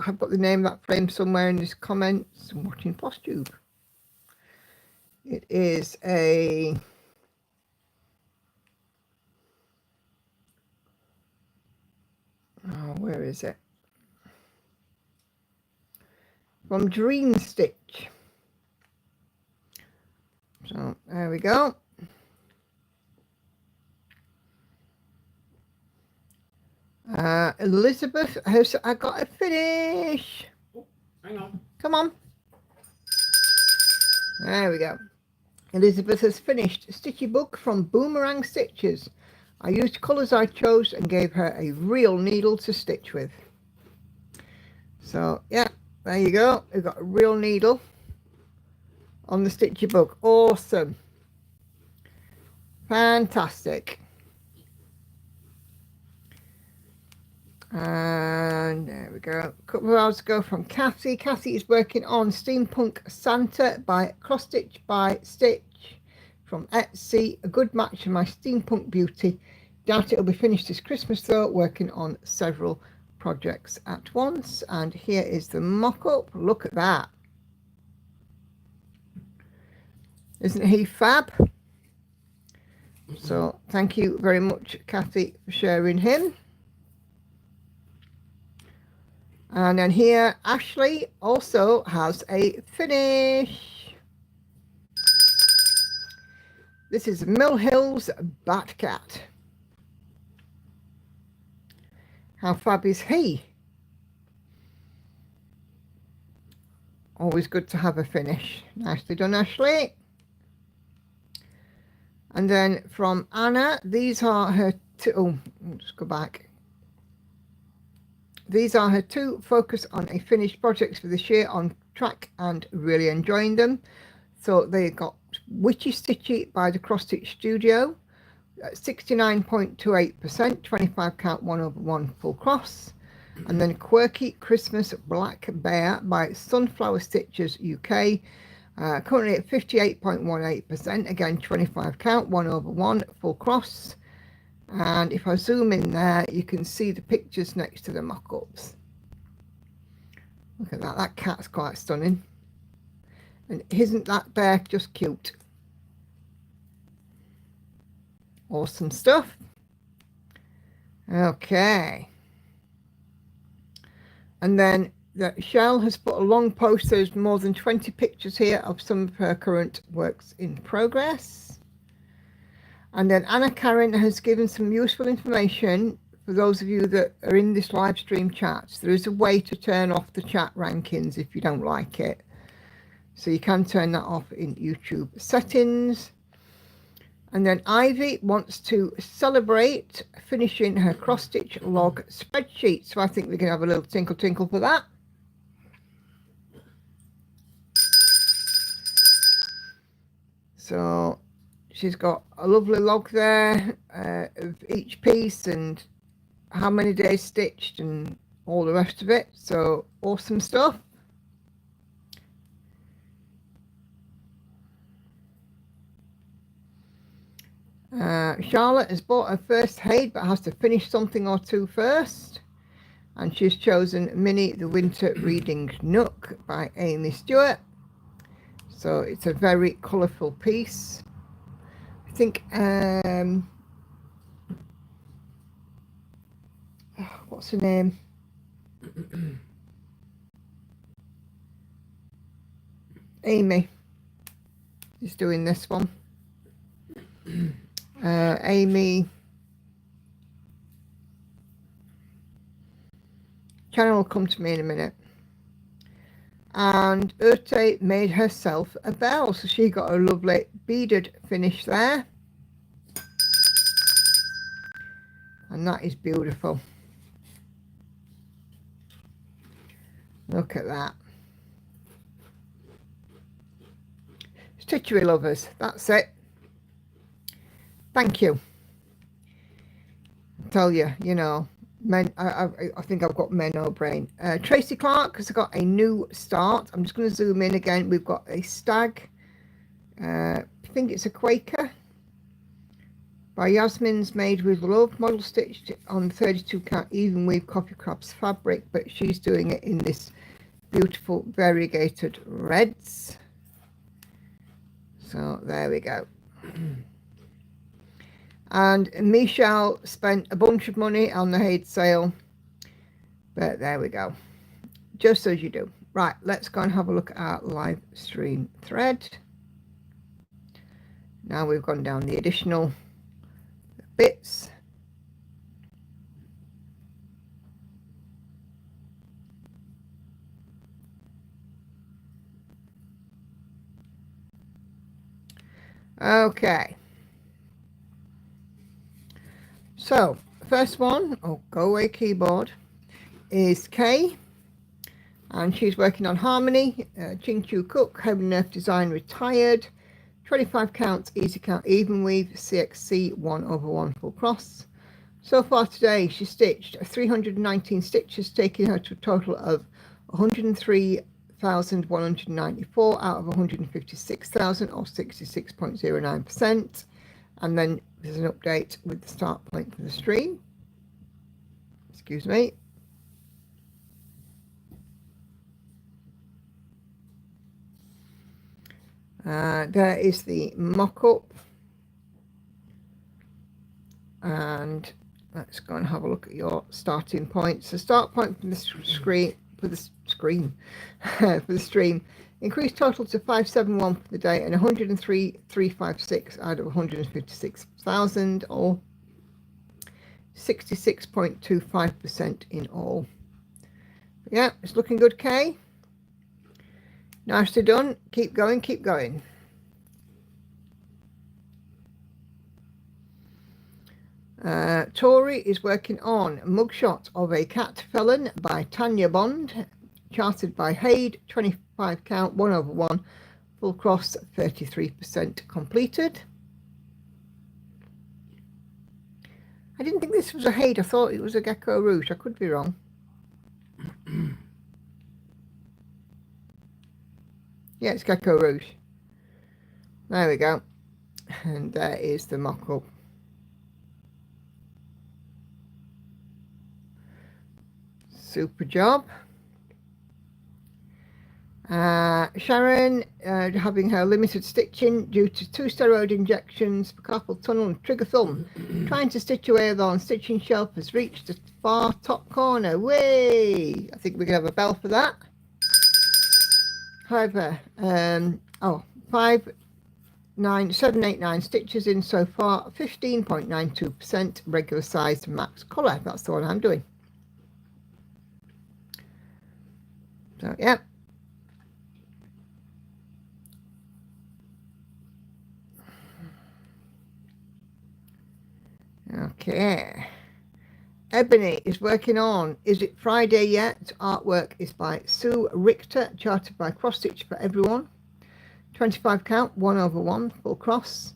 have got the name of that frame somewhere in this comments. I'm watching Flosstube. It is a where is it? From Dream Stitch. So there we go. Elizabeth has I got a finish. Oh, hang on. Come on. There we go. Elizabeth has finished Stitchy Book from Boomerang Stitches. I used colours I chose and gave her a real needle to stitch with. So yeah, there you go. We've got a real needle on the Stitchy Book. Awesome. Fantastic. And there we go. A couple of hours ago from Cassie. Cassie is working on Steampunk Santa by Cross Stitch by Stitch from Etsy. A good match for my steampunk beauty. Doubt it'll be finished this Christmas though. Working on several projects at once. And here is the mock-up. Look at that. Isn't he fab? So thank you very much, Kathy, for sharing him. And then here, Ashley also has a finish. This is Mill Hill's Batcat. How fab is he? Always good to have a finish. Nicely done, Ashley. And then from Anna, these are her two, oh, let's go back. These are her two focus on a finished projects for this year, on track and really enjoying them. So they got Witchy Stitchy by the Cross Stitch Studio, 69.28%, 25 count 1/1 full cross. And then Quirky Christmas Black Bear by Sunflower Stitches UK, currently at 58.18%, again 25 count 1/1 full cross. And if I zoom in there, you can see the pictures next to the mock-ups. Look at that, that cat's quite stunning. And isn't that bear just cute? Awesome stuff. Okay. And then Shell has put a long post. There's more than 20 pictures here of some of her current works in progress. And then Anna Karen has given some useful information for those of you that are in this live stream chat. There is a way to turn off the chat rankings if you don't like it. So you can turn that off in YouTube settings. And then Ivy wants to celebrate finishing her cross-stitch log spreadsheet. So I think we can have a little tinkle tinkle for that. So she's got a lovely log there of each piece and how many days stitched and all the rest of it. So awesome stuff. Charlotte has bought her first Haid but has to finish something or two first. And she's chosen Minnie the Winter Reading Nook by Amy Stewart. So it's a very colourful piece. I think, what's her name? Amy is doing this one. Amy, channel will come to me in a minute. And Urte made herself a bell, so she got a lovely beaded finish there. And that is beautiful. Look at that. Stitchery lovers, that's it. Thank you. I tell you, you know, I think I've got Menno brain. Tracy Clark has got a new start. I'm just going to zoom in again. We've got a stag. I think it's a Quaker by Yasmin's Made with Love, model stitched on 32 count even weave coffee crabs fabric, but she's doing it in this beautiful variegated reds. So there we go. And Michelle spent a bunch of money on the Haid sale, but there we go, just as you do. Right, let's go and have a look at our live stream thread. Now we've gone down the additional bits. Okay, so first one, oh go away keyboard, is Kay, and she's working on Harmony. Ching Chu Cook, Heaven and Earth Design retired, 25 counts, easy count, even weave, CXC 1/1 full cross. So far today she stitched 319 stitches, taking her to a total of 103,194 out of 156,000, or 66.09%. And then there's an update with the start point for the stream. Excuse me. There is the mock-up, and let's go and have a look at your starting points. The start point from the screen for the stream increased total to 571 for the day and 103,356 out of 156,000, or 66.25% in all. Yeah, it's looking good, Kay. Nicely done. Keep going, keep going. Tori is working on Mugshot of a Cat Felon by Tanya Bond, charted by Haid, 25 count, 1/1, full cross, 33% completed. I didn't think this was a Haid. I thought it was a Gecko Rouge. I could be wrong. Yeah, it's Gecko Rouge. There we go. And there is the mock-up. Super job. Sharon having her limited stitching due to 2 steroid injections for carpal tunnel and trigger thumb. Trying to stitch away on stitching shelf has reached the far top corner. Way! I think we can have a bell for that. However, 789 stitches in so far, 15.92% regular size max colour. That's the one I'm doing. So yeah. Okay. Ebony is working on Is It Friday Yet? Artwork is by Sue Richter, charted by Cross Stitch for Everyone. 25 count, 1/1, full cross.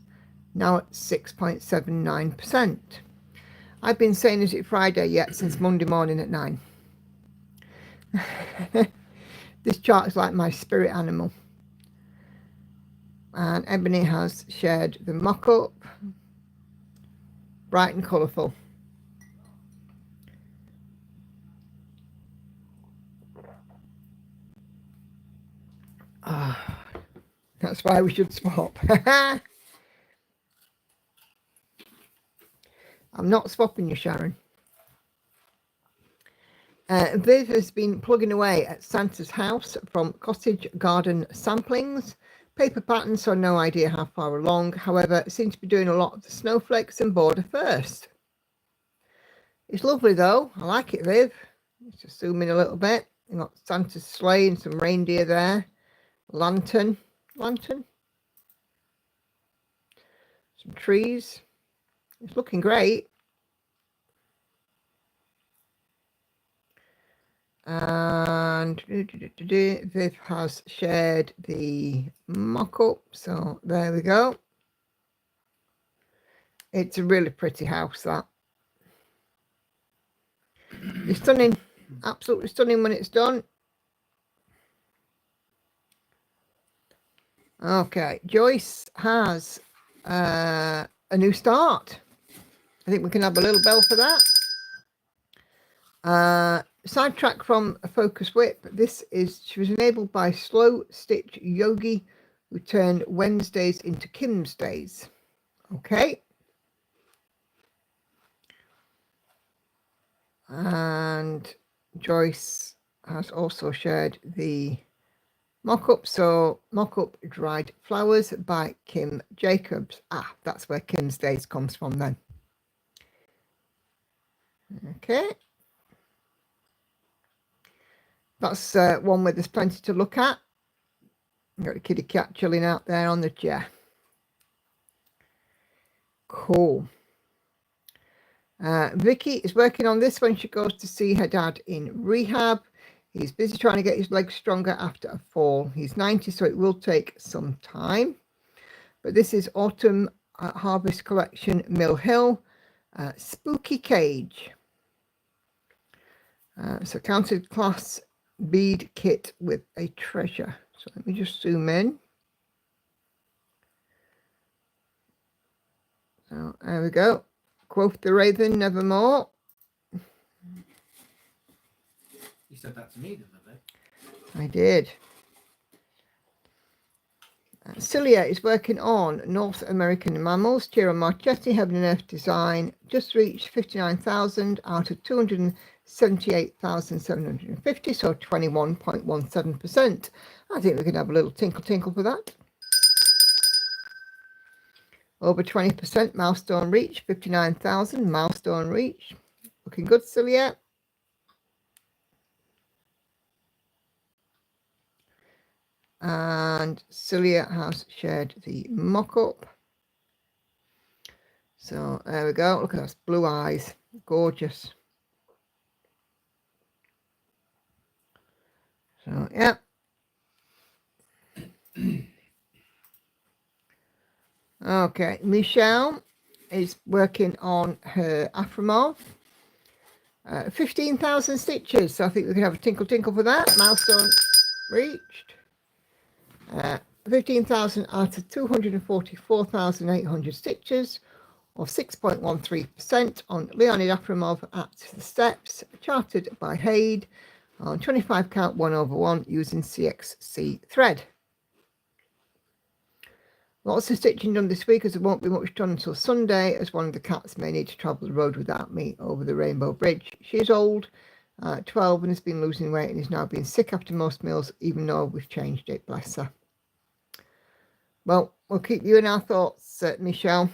Now at 6.79%. I've been saying Is It Friday Yet? Since Monday morning at 9. This chart is like my spirit animal. And Ebony has shared the mock-up. Bright and colourful. That's why we should swap. I'm not swapping you, Sharon. Viv has been plugging away at Santa's house from cottage garden samplings. Paper patterns, so no idea how far along. However, it seems to be doing a lot of the snowflakes and border first. It's lovely though. I like it, Viv. Let's just zoom in a little bit. You've got Santa's sleigh and some reindeer there. Lantern. Some trees. It's looking great. And Viv has shared the mock-up, so there we go. It's a really pretty house, that. It's stunning. Absolutely stunning when it's done. Okay, Joyce has a new start. I think we can have a little bell for that. Sidetrack from a focus whip. She was enabled by Slow Stitch Yogi, who turned Wednesdays into Kim's days. Okay. And Joyce has also shared the mock-up. So mock-up Dried Flowers by Kim Jacobs. That's where Kim's days comes from then. Okay. That's one where there's plenty to look at. Got the kitty cat chilling out there on the chair. Cool. Vicky is working on this when she goes to see her dad in rehab. He's busy trying to get his legs stronger after a fall. He's 90, so it will take some time. But this is Autumn Harvest Collection, Mill Hill, Spooky Cage. So counted class bead kit with a treasure. So let me just zoom in. So there we go. Quoth the Raven, nevermore. You said that to me the other day. I did. Celia is working on North American mammals. Tira Marchetti, Heaven and Earth Design, just reached 59,000 out of 278,750, so 21.17%. I think we can have a little tinkle for that. Over 20% milestone reach, 59,000 milestone reach. Looking good, Celia. And Celia has shared the mock-up. So there we go. Look at those blue eyes. Gorgeous. So, yeah. Okay, Michelle is working on her Afromov. 15,000 stitches. So I think we can have a tinkle for that. Milestone reached. 15,000 out of 244,800 stitches, or 6.13% on Leonid Afromov at the steps, charted by Haid on 25 count 1/1 using CXC thread. Lots of stitching done this week, as there won't be much done until Sunday, as one of the cats may need to travel the road without me over the Rainbow Bridge. She's old, 12, and has been losing weight and is now being sick after most meals, even though we've changed it, bless her. Well, we'll keep you in our thoughts, Michelle.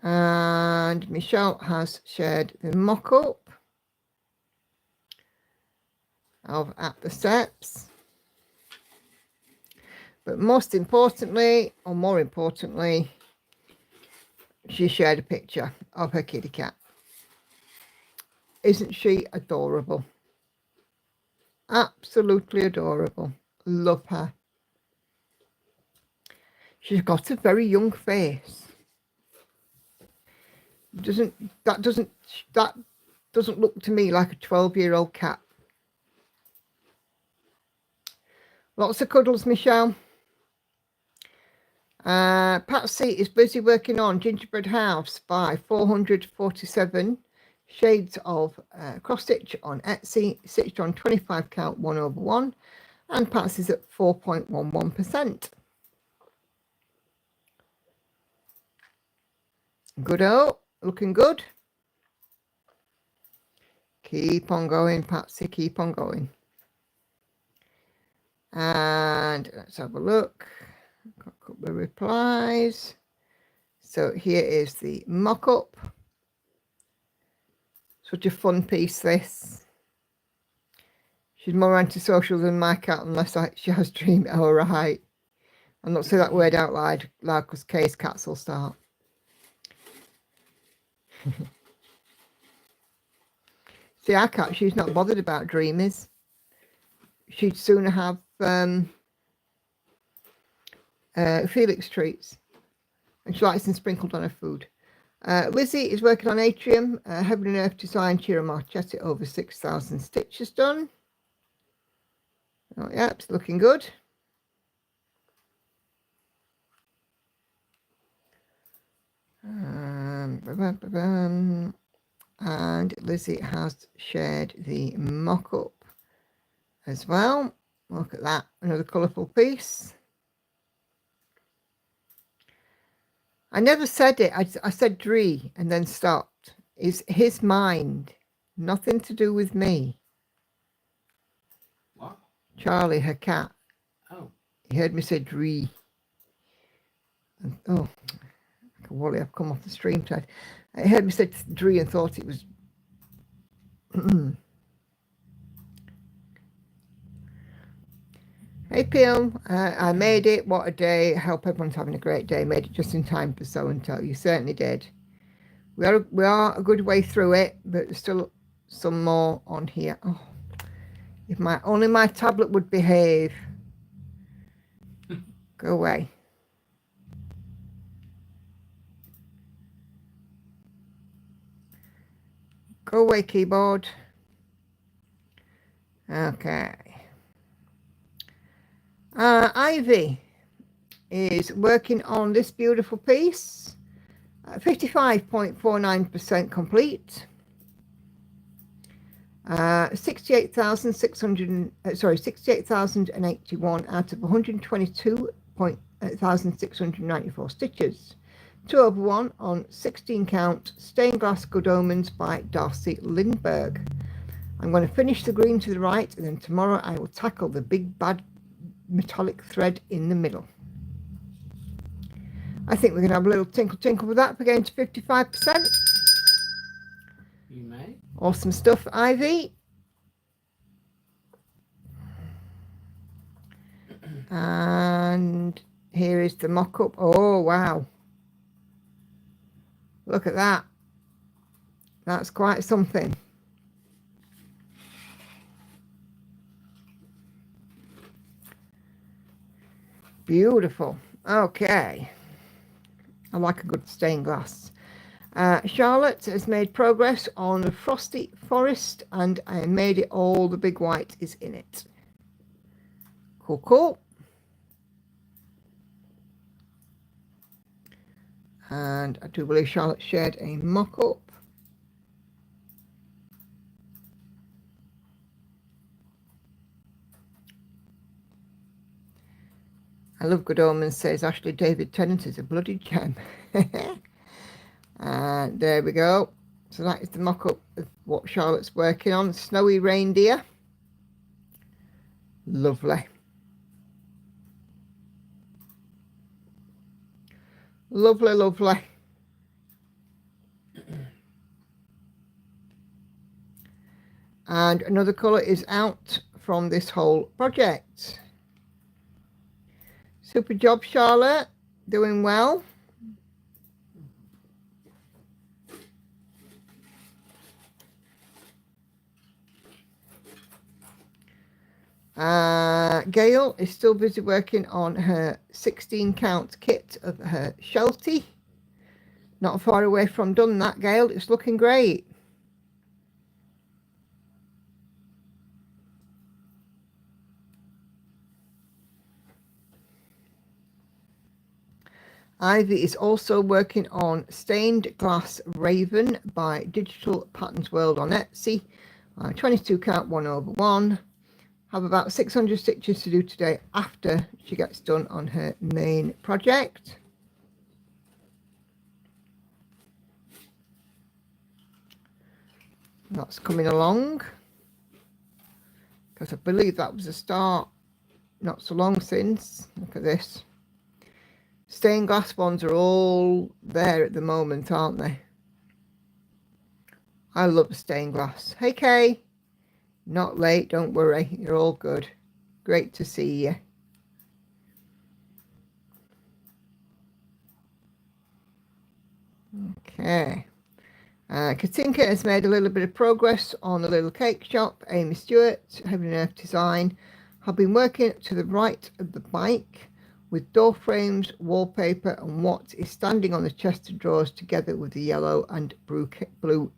And Michelle has shared the mock-up of At the Steps. But most importantly, or more importantly, she shared a picture of her kitty cat. Isn't she adorable? Absolutely adorable. Love her. She's got a very young face. That doesn't look to me like a 12-year-old cat. Lots of cuddles, Michelle. Patsy is busy working on Gingerbread House by 447 shades of cross stitch on Etsy, stitched on 25 count 1/1, and Patsy's at 4.11%. Good-o, looking good. Keep on going, Patsy, keep on going. And let's have a look. Got a couple of replies. So here is the mock-up. Such a fun piece, this. She's more antisocial than my cat, unless she has dream. Oh, right. I'll not say that word out loud because Kay's cats will start. See, our cat, she's not bothered about dreamies. She'd sooner have Felix treats. And she likes them sprinkled on her food. Lizzie is working on Atrium, Heaven and Earth Design, Chira Marchetti, over 6,000 stitches done. Oh, yeah, it's looking good. And Lizzie has shared the mock-up as well. Look at that, another colourful piece. I never said it. I said Dree and then stopped. It's his mind, nothing to do with me. What? Charlie, her cat. Oh. He heard me say Dree. And, oh, Wally, I've come off the stream side. He heard me say Dree and thought it was. Hey Pim, I made it. What a day. I hope everyone's having a great day. Made it just in time for so and tell. You certainly did. We are a good way through it, but there's still some more on here. Oh, if only my tablet would behave. Go away. Go away, keyboard. Okay. Ivy is working on this beautiful piece. 55.49% complete. 68,081 out of 122,694 stitches. 2/1 on 16 count stained glass good omens by Darcy Lindberg. I'm going to finish the green to the right, and then tomorrow I will tackle the big bad metallic thread in the middle. I think we're going to have a little tinkle with that for getting to 55%. You may. Awesome stuff, Ivy. And here is the mock-up. Oh, wow. Look at that. That's quite something. Beautiful. Okay. I like a good stained glass. Charlotte has made progress on the Frosty Forest, and I made it all. The big white is in it. Cool, cool. And I do believe Charlotte shared a mock-up. I love Good Omens, says Ashley. David Tennant is a bloody gem. And there we go. So that is the mock-up of what Charlotte's working on. Snowy Reindeer. Lovely. Lovely, lovely. And another colour is out from this whole project. Super job, Charlotte. Doing well. Gail is still busy working on her 16 count kit of her Sheltie. Not far away from done that, Gail. It's looking great. Ivy is also working on Stained Glass Raven by Digital Patterns World on Etsy. 22 count 1/1. Have about 600 stitches to do today after she gets done on her main project. That's coming along, because I believe that was a start not so long since. Look at this. Stained glass ones are all there at the moment, aren't they? I love stained glass. Hey Kay, not late, don't worry, you're all good. Great to see you. Okay. Katinka has made a little bit of progress on the little cake shop. Amy Stewart, Heaven and Earth Design, have been working to the right of the bike with door frames, wallpaper and what is standing on the chest of drawers together with the yellow and blue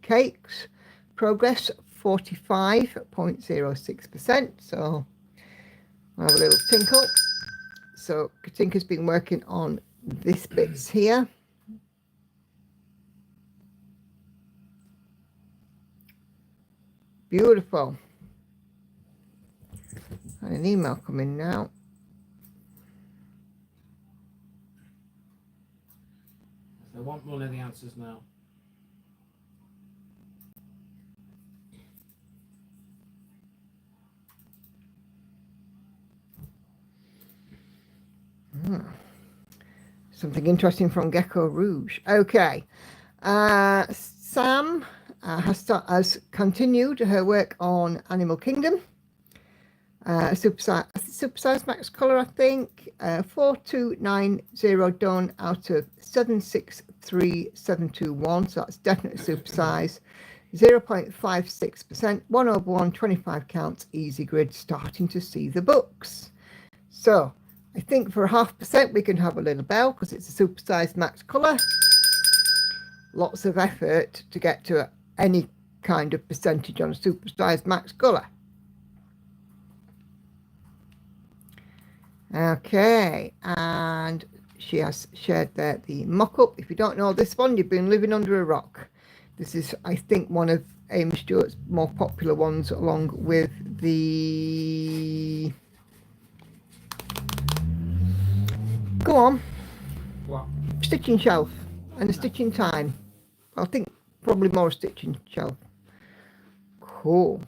cakes. Progress 45.06%. So I'll have a little tinkle. So Katinka's been working on this bits here. Beautiful. And an email coming now. They want one of the answers now. Something interesting from Gecko Rouge. Okay. Sam has continued her work on Animal Kingdom. Supersize max colour, I think. 4290 done out of 763721. So that's definitely supersize. 0.56%, 1/1, 25 counts, easy grid, starting to see the books. So I think for 0.5% we can have a little bell because it's a supersized max colour. Lots of effort to get to any kind of percentage on a supersized max colour. Okay, and she has shared there the mock-up. If you don't know this one, you've been living under a rock. This is, I think, one of Amy Stewart's more popular ones, along with the... Go on. What? Stitching shelf and the stitching time. I think probably more stitching shelf. Cool.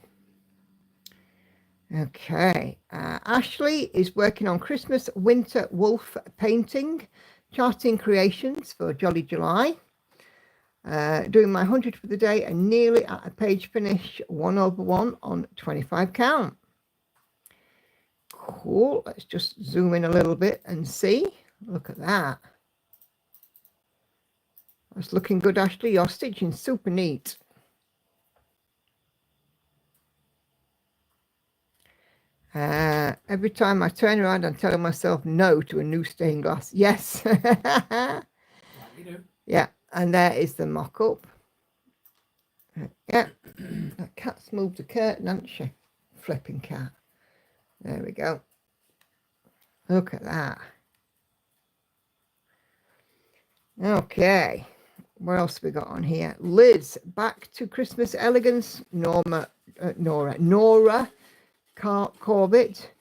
Okay. Ashley is working on Christmas winter wolf painting, charting creations for Jolly July. Doing my 100 for the day and nearly at a page finish, 1/1 on 25 count. Cool. Let's just zoom in a little bit and see. Look at that. That's looking good, Ashley. Your stitching super neat. Every time I turn around, I'm telling myself no to a new stained glass. Yes. Yeah, and there is the mock-up. Yeah, that cat's moved the curtain, hasn't she? Flipping cat. There we go. Look at that. Okay, what else have we got on here? Liz, back to Christmas elegance. Nora Corbett.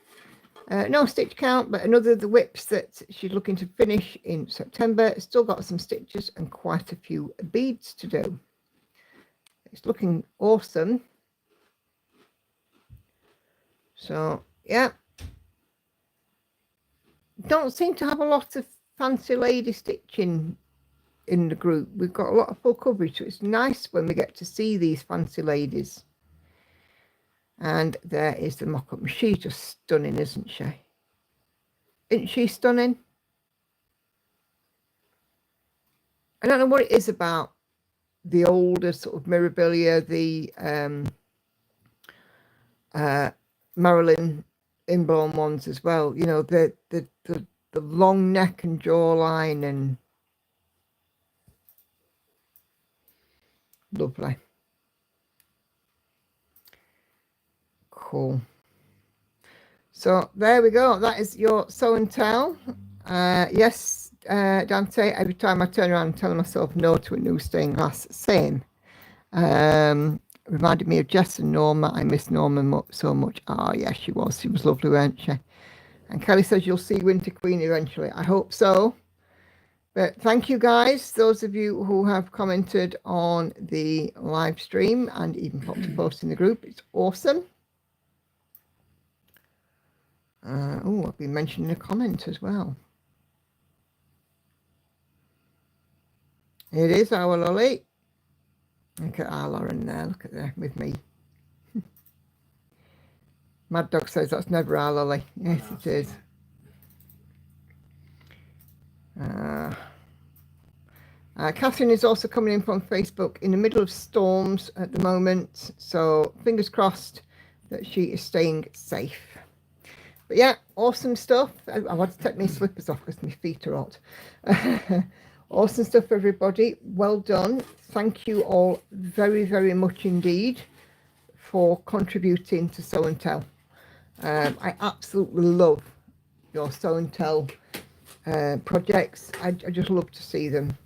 No stitch count, but another of the whips that she's looking to finish in September. Still got some stitches and quite a few beads to do. It's looking awesome. So, yeah. Don't seem to have a lot of fancy lady stitching in the group. We've got a lot of full coverage, so it's nice when we get to see these fancy ladies. And there is the mock-up. She's just stunning, isn't she? Isn't she stunning? I don't know what it is about the older sort of Mirabilia, the Marilyn Inborn ones as well. You know, the long neck and jawline and lovely. Cool. So there we go. That is your show and tell. Yes, Dante, every time I turn around and tell myself no to a new stained glass. Same. Reminded me of Jess and Norma. I miss Norma so much. Oh, yes, she was. She was lovely, weren't she? And Kelly says you'll see Winter Queen eventually. I hope so. But thank you, guys. Those of you who have commented on the live stream and even popped a post in the group. It's awesome. Oh, I've been mentioning a comment as well. It is our Lolly. Look at our Lauren there. Look at there with me. Mad Dog says that's never our Lolly. Yes, it is. Catherine is also coming in from Facebook in the middle of storms at the moment. So fingers crossed that she is staying safe. But yeah, awesome stuff. I want to take my slippers off because my feet are hot. Awesome stuff, everybody. Well done. Thank you all very, very much indeed for contributing to Show and Tell. I absolutely love your Show and Tell projects. I just love to see them.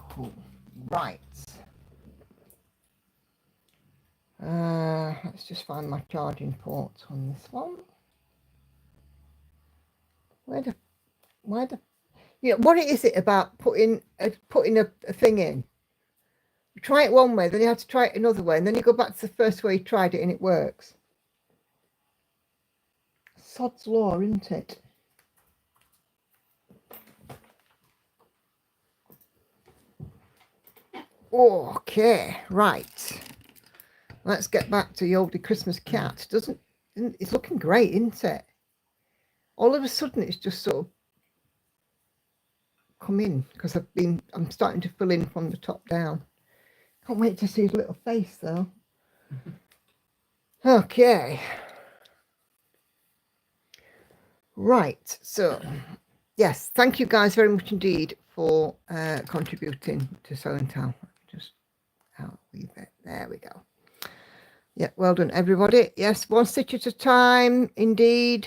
Cool. Right. Let's just find my charging port on this one. Why the, what is it about putting a thing in? You try it one way, then you have to try it another way, and then you go back to the first way you tried it and it works. Sod's law, isn't it? Okay, right. Let's get back to the oldie Christmas cat. It's looking great, isn't it? All of a sudden, it's just sort of come in because I'm starting to fill in from the top down. Can't wait to see his little face though. Okay. Right, so yes, thank you guys very much indeed for contributing to Show and Tell. Just out a wee bit. There we go. Yeah, well done everybody. Yes, one stitch at a time, indeed.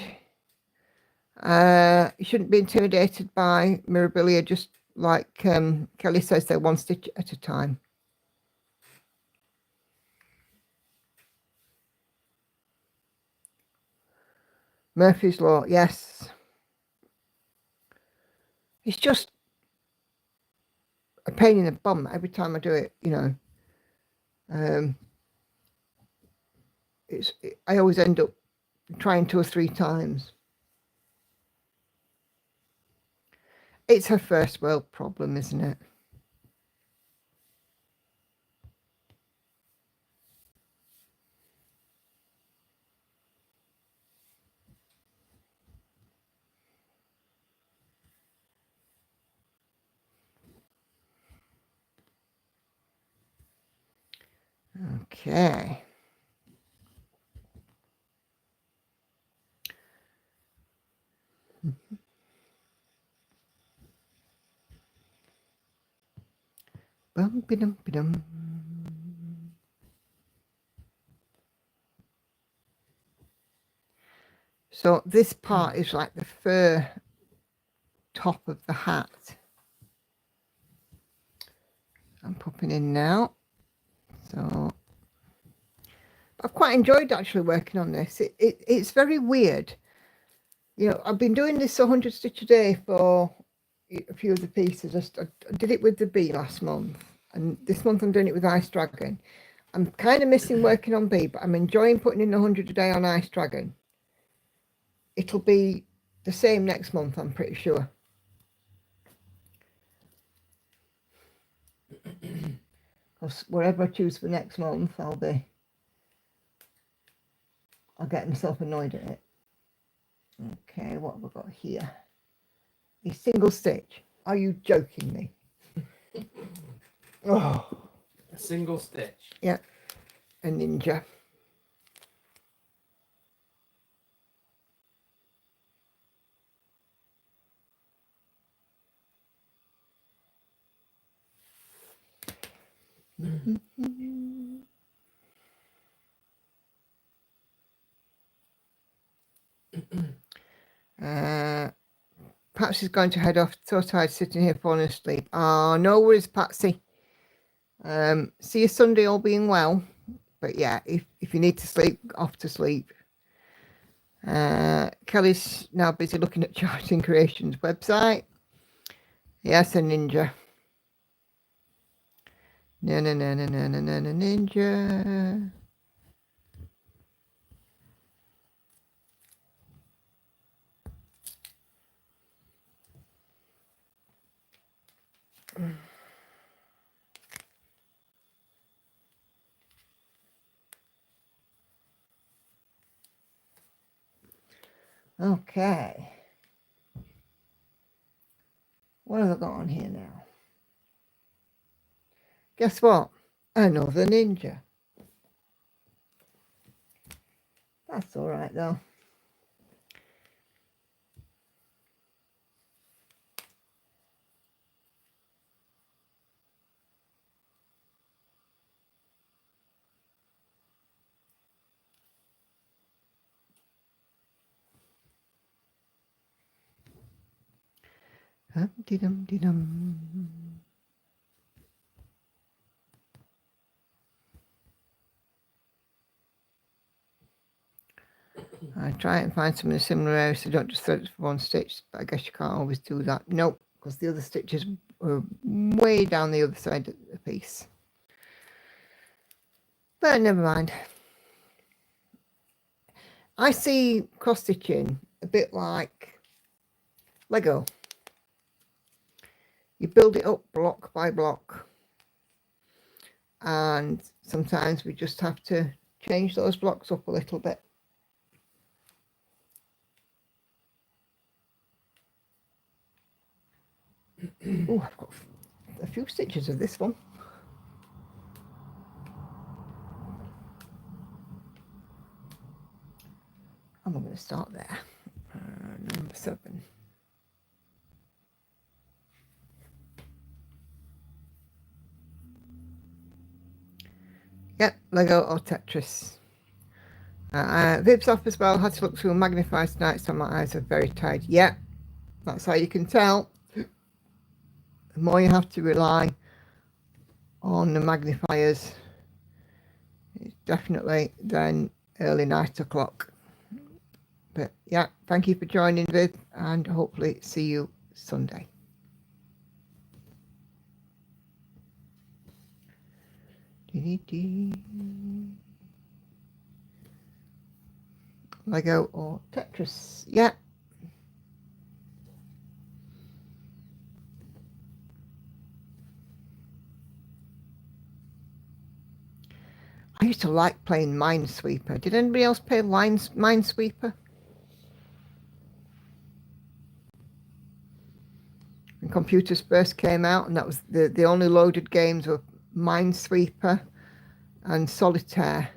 You shouldn't be intimidated by Mirabilia, just like Kelly says, they're one stitch at a time. Murphy's Law, yes. It's just a pain in the bum every time I do it, you know. I always end up trying 2 or 3 times. It's her first world problem, isn't it? Okay. Bum-ba-dum-ba-dum. So this part is like the fur top of the hat. I'm popping in now. So I've quite enjoyed actually working on this. It's very weird. You know, I've been doing this 100 stitch a day for a few of the pieces. I did it with the bee last month, and this month I'm doing it with Ice Dragon. I'm kind of missing working on bee, but I'm enjoying putting in 100 a day on Ice Dragon. It'll be the same next month, I'm pretty sure. Because whatever I choose for next month, I'll get myself annoyed at it. Okay, what have I got here? A single stitch. Are you joking me? Oh, A single stitch. yeah, a ninja. Patsy's going to head off. So tired sitting here falling asleep. Oh, no worries, Patsy. See you Sunday, all being well. But yeah, if you need to sleep, off to sleep. Kelly's now busy looking at Charting Creations website. Yes, a ninja. No, ninja. Okay. What have I got on here now? Guess what? Another ninja. That's all right though. Hum-de-dum-de-dum. I try and find some of the similar areas so don't just search for one stitch, but I guess you can't always do that. Nope, because the other stitches are way down the other side of the piece. But never mind. I see cross stitching a bit like Lego. You build it up block by block, and sometimes we just have to change those blocks up a little bit. Oh, I've got a few stitches of this one. I'm going to start there. Number 7. Yep, Lego or Tetris. Vibs off as well. Had to look through a magnifier tonight, so my eyes are very tired. Yeah, that's how you can tell. The more you have to rely on the magnifiers, it's definitely then early night o'clock. But yeah, thank you for joining, Viv, and hopefully see you Sunday. Lego or Tetris. Yeah. I used to like playing Minesweeper. Did anybody else play Minesweeper? When computers first came out, and that was the only loaded games were Minesweeper and Solitaire.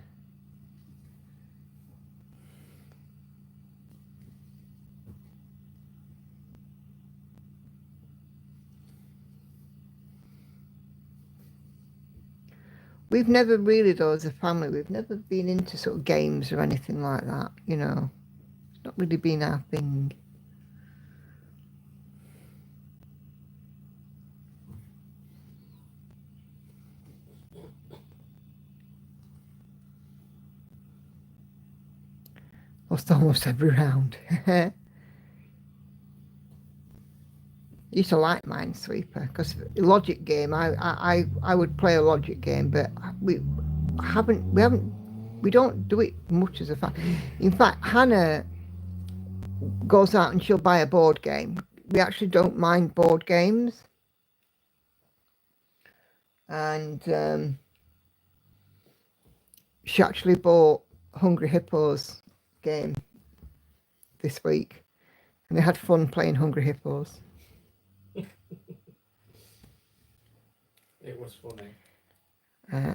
We've never really, though, as a family, we've never been into sort of games or anything like that, you know. It's not really been our thing. Lost almost every round. I used to like Minesweeper because logic game. I would play a logic game, but we don't do it much as a family. In fact, Hannah goes out and she'll buy a board game. We actually don't mind board games, and she actually bought Hungry Hippos game this week, and they had fun playing Hungry Hippos. It was funny.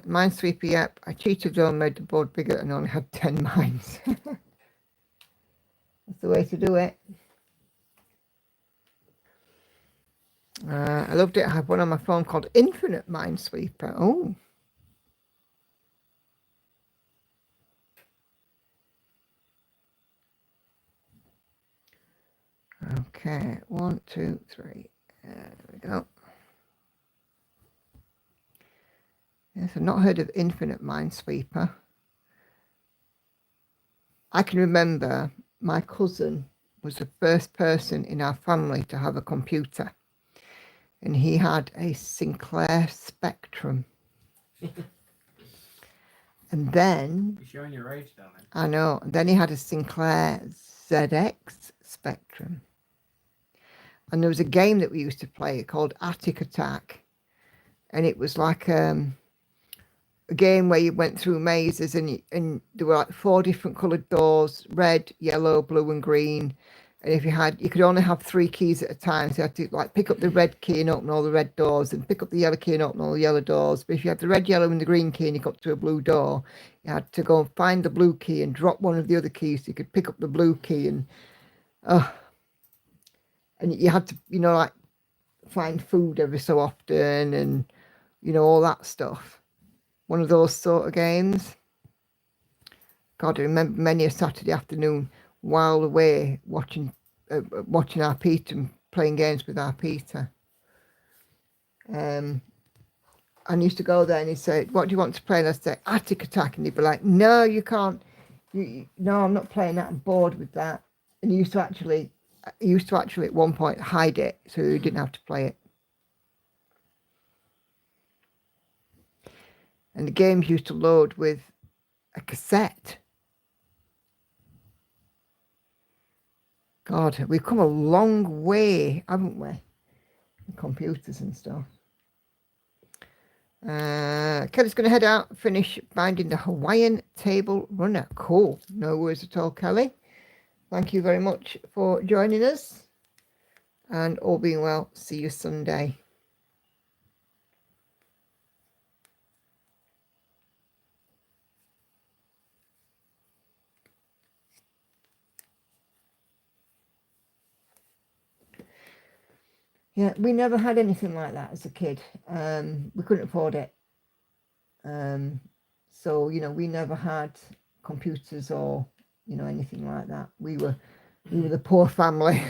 Minesweeper, yep. I cheated though and made the board bigger and only had 10 mines. That's the way to do it. I loved it. I have one on my phone called Infinite Minesweeper. Oh. Okay, 1, 2, 3. There we go. Yes, I've not heard of Infinite Minesweeper. I can remember my cousin was the first person in our family to have a computer, and he had a Sinclair Spectrum. And then... You're showing your age, darling. I know. And then he had a Sinclair ZX Spectrum. And there was a game that we used to play called Attic Attack. And it was like a game where you went through mazes and there were like 4 different coloured doors: red, yellow, blue, and green. And if you could only have 3 keys at a time, so you had to like pick up the red key and open all the red doors, and pick up the yellow key and open all the yellow doors. But if you had the red, yellow, and the green key and you got to a blue door, you had to go and find the blue key and drop one of the other keys so you could pick up the blue key. And and you had to, like find food every so often, and all that stuff. One of those sort of games. God, I remember many a Saturday afternoon while away watching our Peter and playing games with our Peter. And I used to go there and he'd say, "What do you want to play?" And I'd say, "Attic Attack." And he'd be like, "No, you can't. No, I'm not playing that. I'm bored with that." And he used to actually at one point hide it so he didn't have to play it. And the games used to load with a cassette. God, we've come a long way, haven't we? Computers and stuff. Kelly's going to head out, finish binding the Hawaiian table runner. Cool. No worries at all, Kelly. Thank you very much for joining us. And all being well, see you Sunday. Yeah, we never had anything like that as a kid. We couldn't afford it. So, we never had computers or, anything like that. We were the poor family,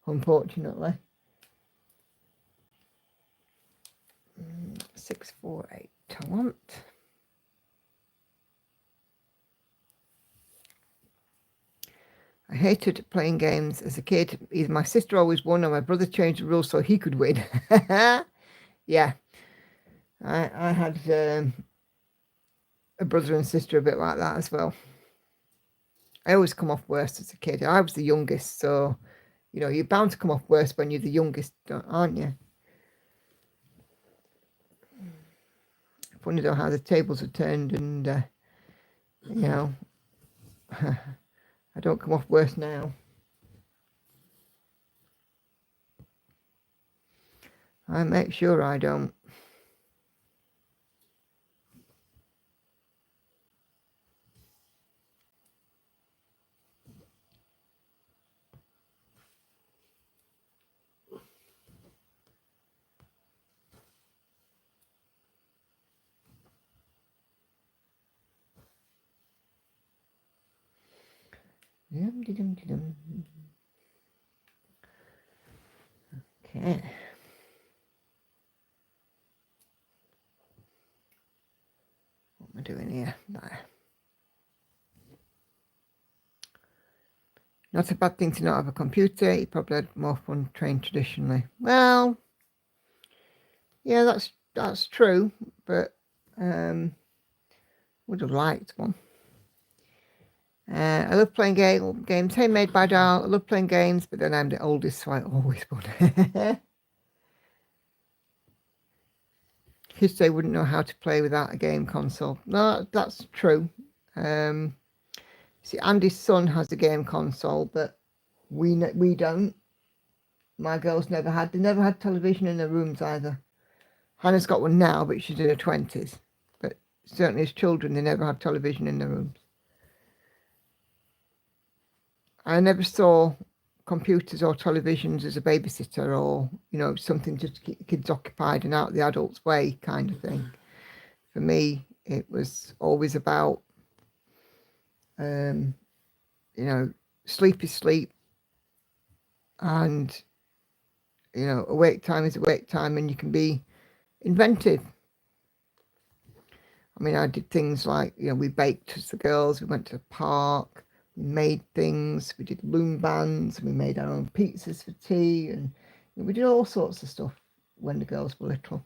unfortunately. 648 talent. I hated playing games as a kid. Either my sister always won or my brother changed the rules so he could win. Yeah. I had a brother and sister a bit like that as well. I always come off worst as a kid. I was the youngest, so, you're bound to come off worst when you're the youngest, aren't you? Funny though how the tables are turned and, I don't come off worse now. I make sure I don't. Okay. What am I doing here? There. Not a bad thing to not have a computer. You probably had more fun trained traditionally. Well, yeah, that's true, but would have liked one. I love playing games handmade by Dal. I love playing games, but then I'm the oldest, so I always won. Kids they wouldn't know how to play without a game console. No, that's true. See, Andy's son has a game console, but we don't. My girls never had. They never had television in their rooms either. Hannah's got one now, but she's in her 20s. But certainly as children, they never had television in their rooms. I never saw computers or televisions as a babysitter or, something just to keep the kids occupied and out of the adult's way kind of thing. For me, it was always about, sleep is sleep. And, awake time is awake time, and you can be inventive. I mean, I did things like, we baked as the girls, we went to the park, we made things, we did loom bands, we made our own pizzas for tea, and we did all sorts of stuff when the girls were little.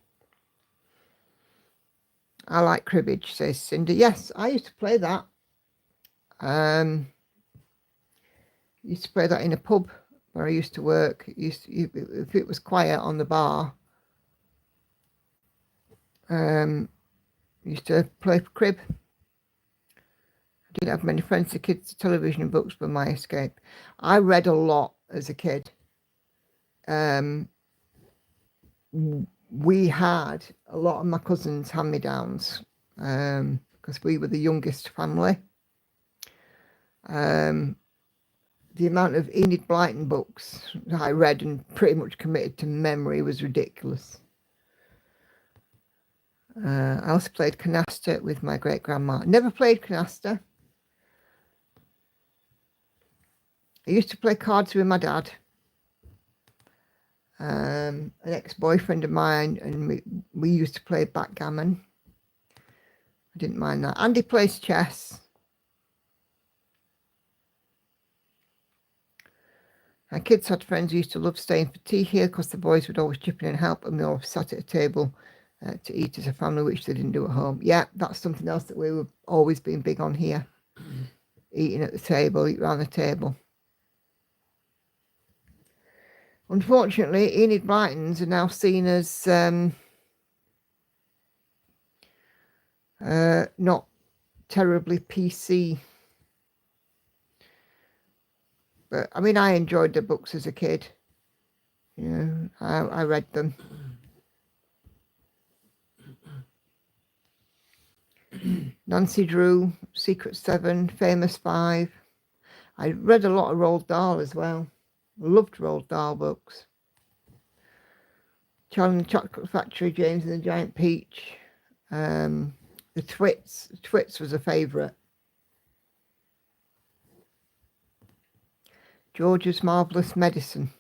I like cribbage, says Cindy. Yes, I used to play that. Used to play that in a pub where I used to work. If it was quiet on the bar, Used to play crib. I didn't have many friends. The kids, television and books were my escape. I read a lot as a kid. We had a lot of my cousins' hand-me-downs because we were the youngest family. The amount of Enid Blyton books that I read and pretty much committed to memory was ridiculous. I also played canasta with my great-grandma. Never played canasta. I used to play cards with my dad. An ex-boyfriend of mine, and we used to play backgammon. I didn't mind that. Andy plays chess. My kids had friends who used to love staying for tea here because the boys would always chip in and help, and we all sat at a table to eat as a family, which they didn't do at home. Yeah, that's something else that we were always being big on here. Eating at the table, eat around the table. Unfortunately, Enid Blytons are now seen as not terribly PC. But I mean, I enjoyed the books as a kid. You know, I read them. Nancy Drew, Secret 7, Famous 5. I read a lot of Roald Dahl as well. Loved Roald Dahl books. Charlie and the Chocolate Factory, James and the Giant Peach. The Twits. The Twits was a favourite. George's Marvellous Medicine.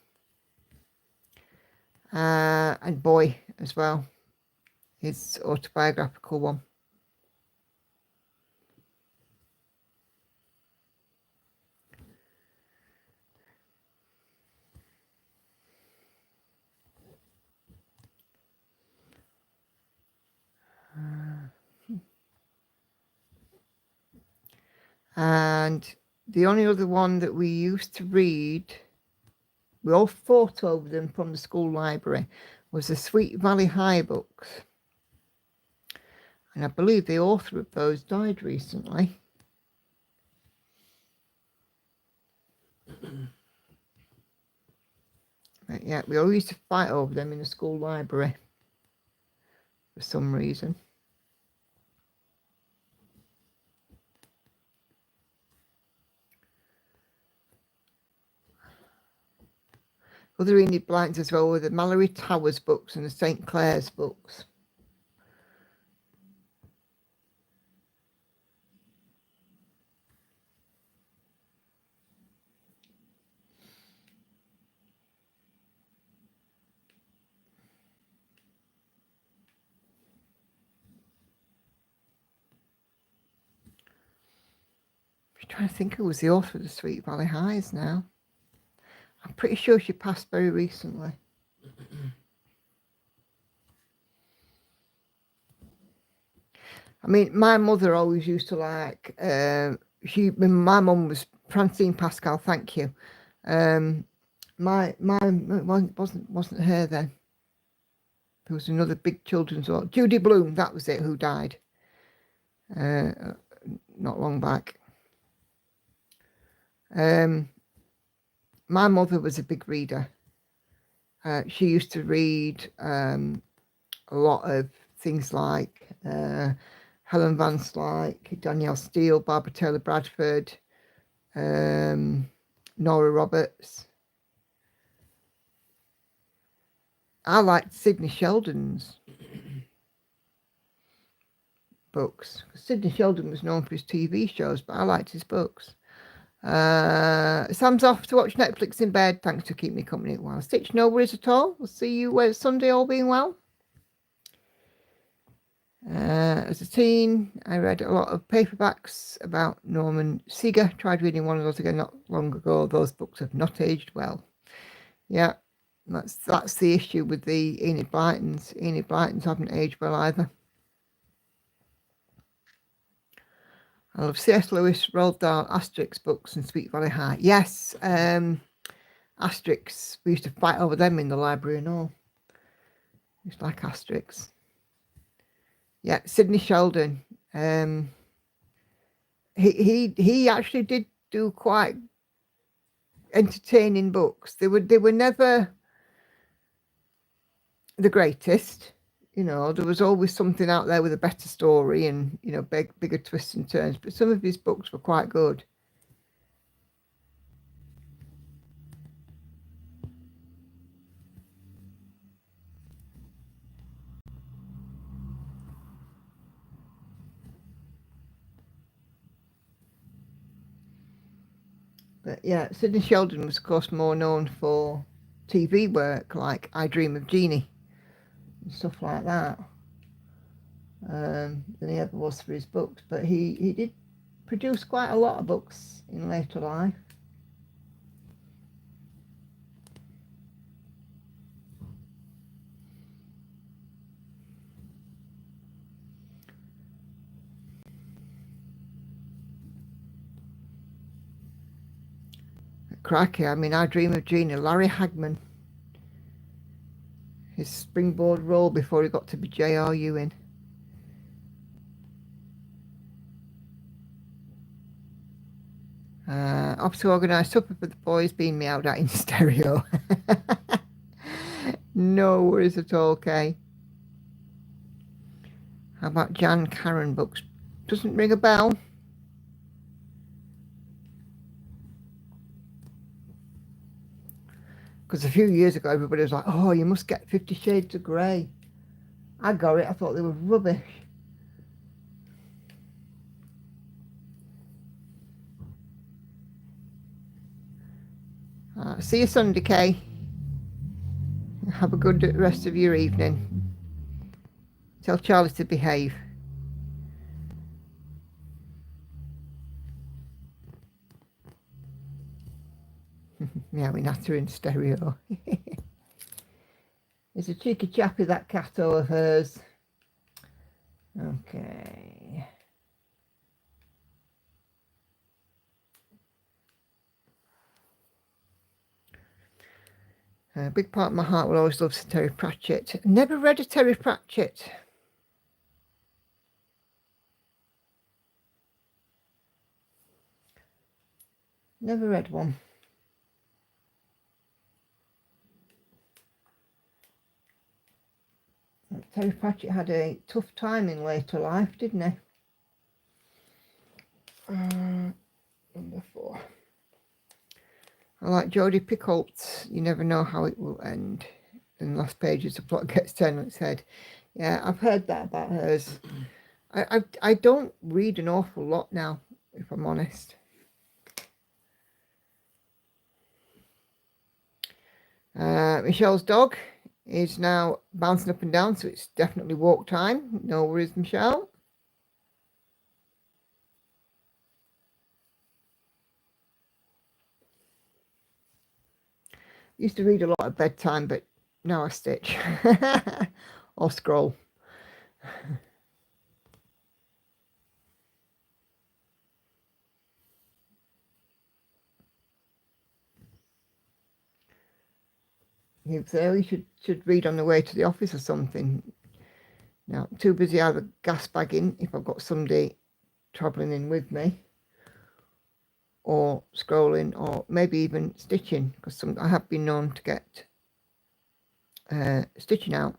And Boy as well. His autobiographical one. And the only other one that we used to read, we all fought over them from the school library, was the Sweet Valley High books. And I believe the author of those died recently. But yeah, we all used to fight over them in the school library for some reason. Other Enid Blytons as well were the Mallory Towers books and the St. Clair's books. I'm trying to think who was the author of the Sweet Valley Highs now. I'm pretty sure she passed very recently. I mean, my mother always used to like, my mum was Francine Pascal, thank you. My wasn't her then. There was another big children's author, Judy Blume, that was it, who died not long back. My mother was a big reader. She used to read a lot of things like Helen Van Slyke, Danielle Steele, Barbara Taylor Bradford, Nora Roberts. I liked Sidney Sheldon's books. Sidney Sheldon was known for his TV shows, but I liked his books. Sam's off to watch Netflix in bed. Thanks for keeping me company while Stitch. No worries at all. We'll see you Sunday, all being well. As a teen, I read a lot of paperbacks about Norman Seeger. Tried reading one of those again not long ago. Those books have not aged well. Yeah, that's the issue with the Enid Blytons. Enid Blytons haven't aged well either. I love C.S. Lewis, Roald Dahl, Asterix books and Sweet Valley High. Yes, Asterix. We used to fight over them in the library and all. It's like Asterix. Yeah, Sidney Sheldon. He actually did do quite entertaining books. They were never the greatest. You know, there was always something out there with a better story and, you know, bigger twists and turns. But some of his books were quite good. But yeah, Sidney Sheldon was, of course, more known for TV work like I Dream of Jeannie and stuff like that than he ever was for his books. But he did produce quite a lot of books in later life. Crikey, I mean, I Dream of Jeannie, Larry Hagman. His springboard role before he got to be J.R. Ewing. Off to organise supper for the boys, being meowed at in stereo. No worries at all, Kay. How about Jan Karen books? Doesn't ring a bell. Because a few years ago, everybody was like, oh, you must get 50 Shades of Grey. I got it. I thought they were rubbish. See you Sunday, Kay. Have a good rest of your evening. Tell Charlie to behave. Meowing at her in stereo. It's a cheeky chappy, that cat of hers. Okay. A big part of my heart will always love Sir Terry Pratchett. Never read a Terry Pratchett. Never read one. Terry Pratchett had a tough time in later life, didn't he? Number 4. I like Jodie Picoult. You never know how it will end. In the last pages, the plot gets turned on its head. Yeah, I've heard that about hers. I don't read an awful lot now, if I'm honest. Michelle's dog is now bouncing up and down, so it's definitely walk time. No worries, Michelle. Used to read a lot at bedtime, but now I stitch or scroll. He should read on the way to the office or something. Now, I'm too busy either gas bagging if I've got somebody travelling in with me, or scrolling, or maybe even stitching, because I have been known to get stitching out.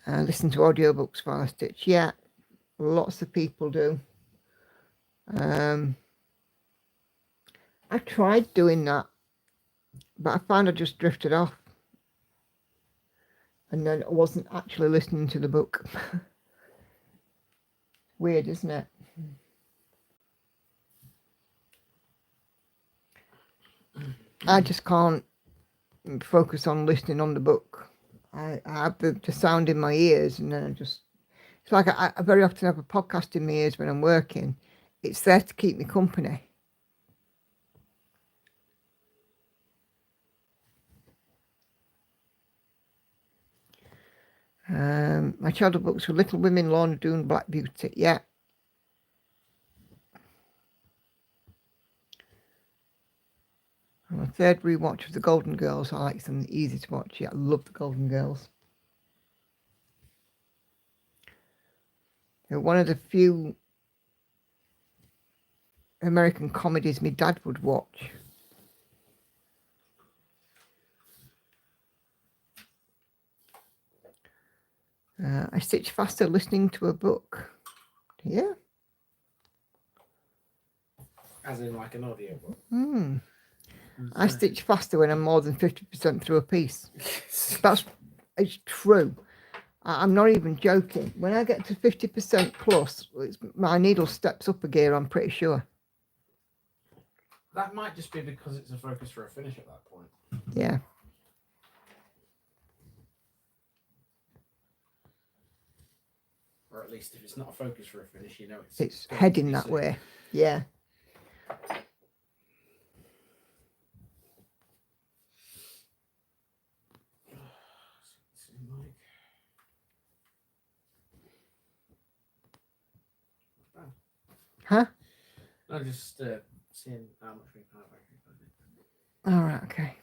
Listen to audiobooks while I stitch. Yeah, lots of people do. I tried doing that, but I found I just drifted off, and then I wasn't actually listening to the book. Weird, isn't it? I just can't focus on listening on the book. I have the sound in my ears, and then it's like I very often have a podcast in my ears when I'm working. It's there to keep me company. My childhood books were Little Women, Lorna Doone, Black Beauty. Yeah. My third rewatch of The Golden Girls. I like something easy to watch. Yeah, I love The Golden Girls. They're one of the few American comedies my dad would watch. I stitch faster listening to a book. Yeah. As in like an audio book. I stitch faster when I'm more than 50% through a piece. It's true. I'm not even joking. When I get to 50% plus, my needle steps up a gear, I'm pretty sure. That might just be because it's a focus for a finish at that point. Yeah. Or at least if it's not a focus for a finish, you know It's heading that soon. way. Yeah. Huh? I'm just seeing how much we can have. All right, okay.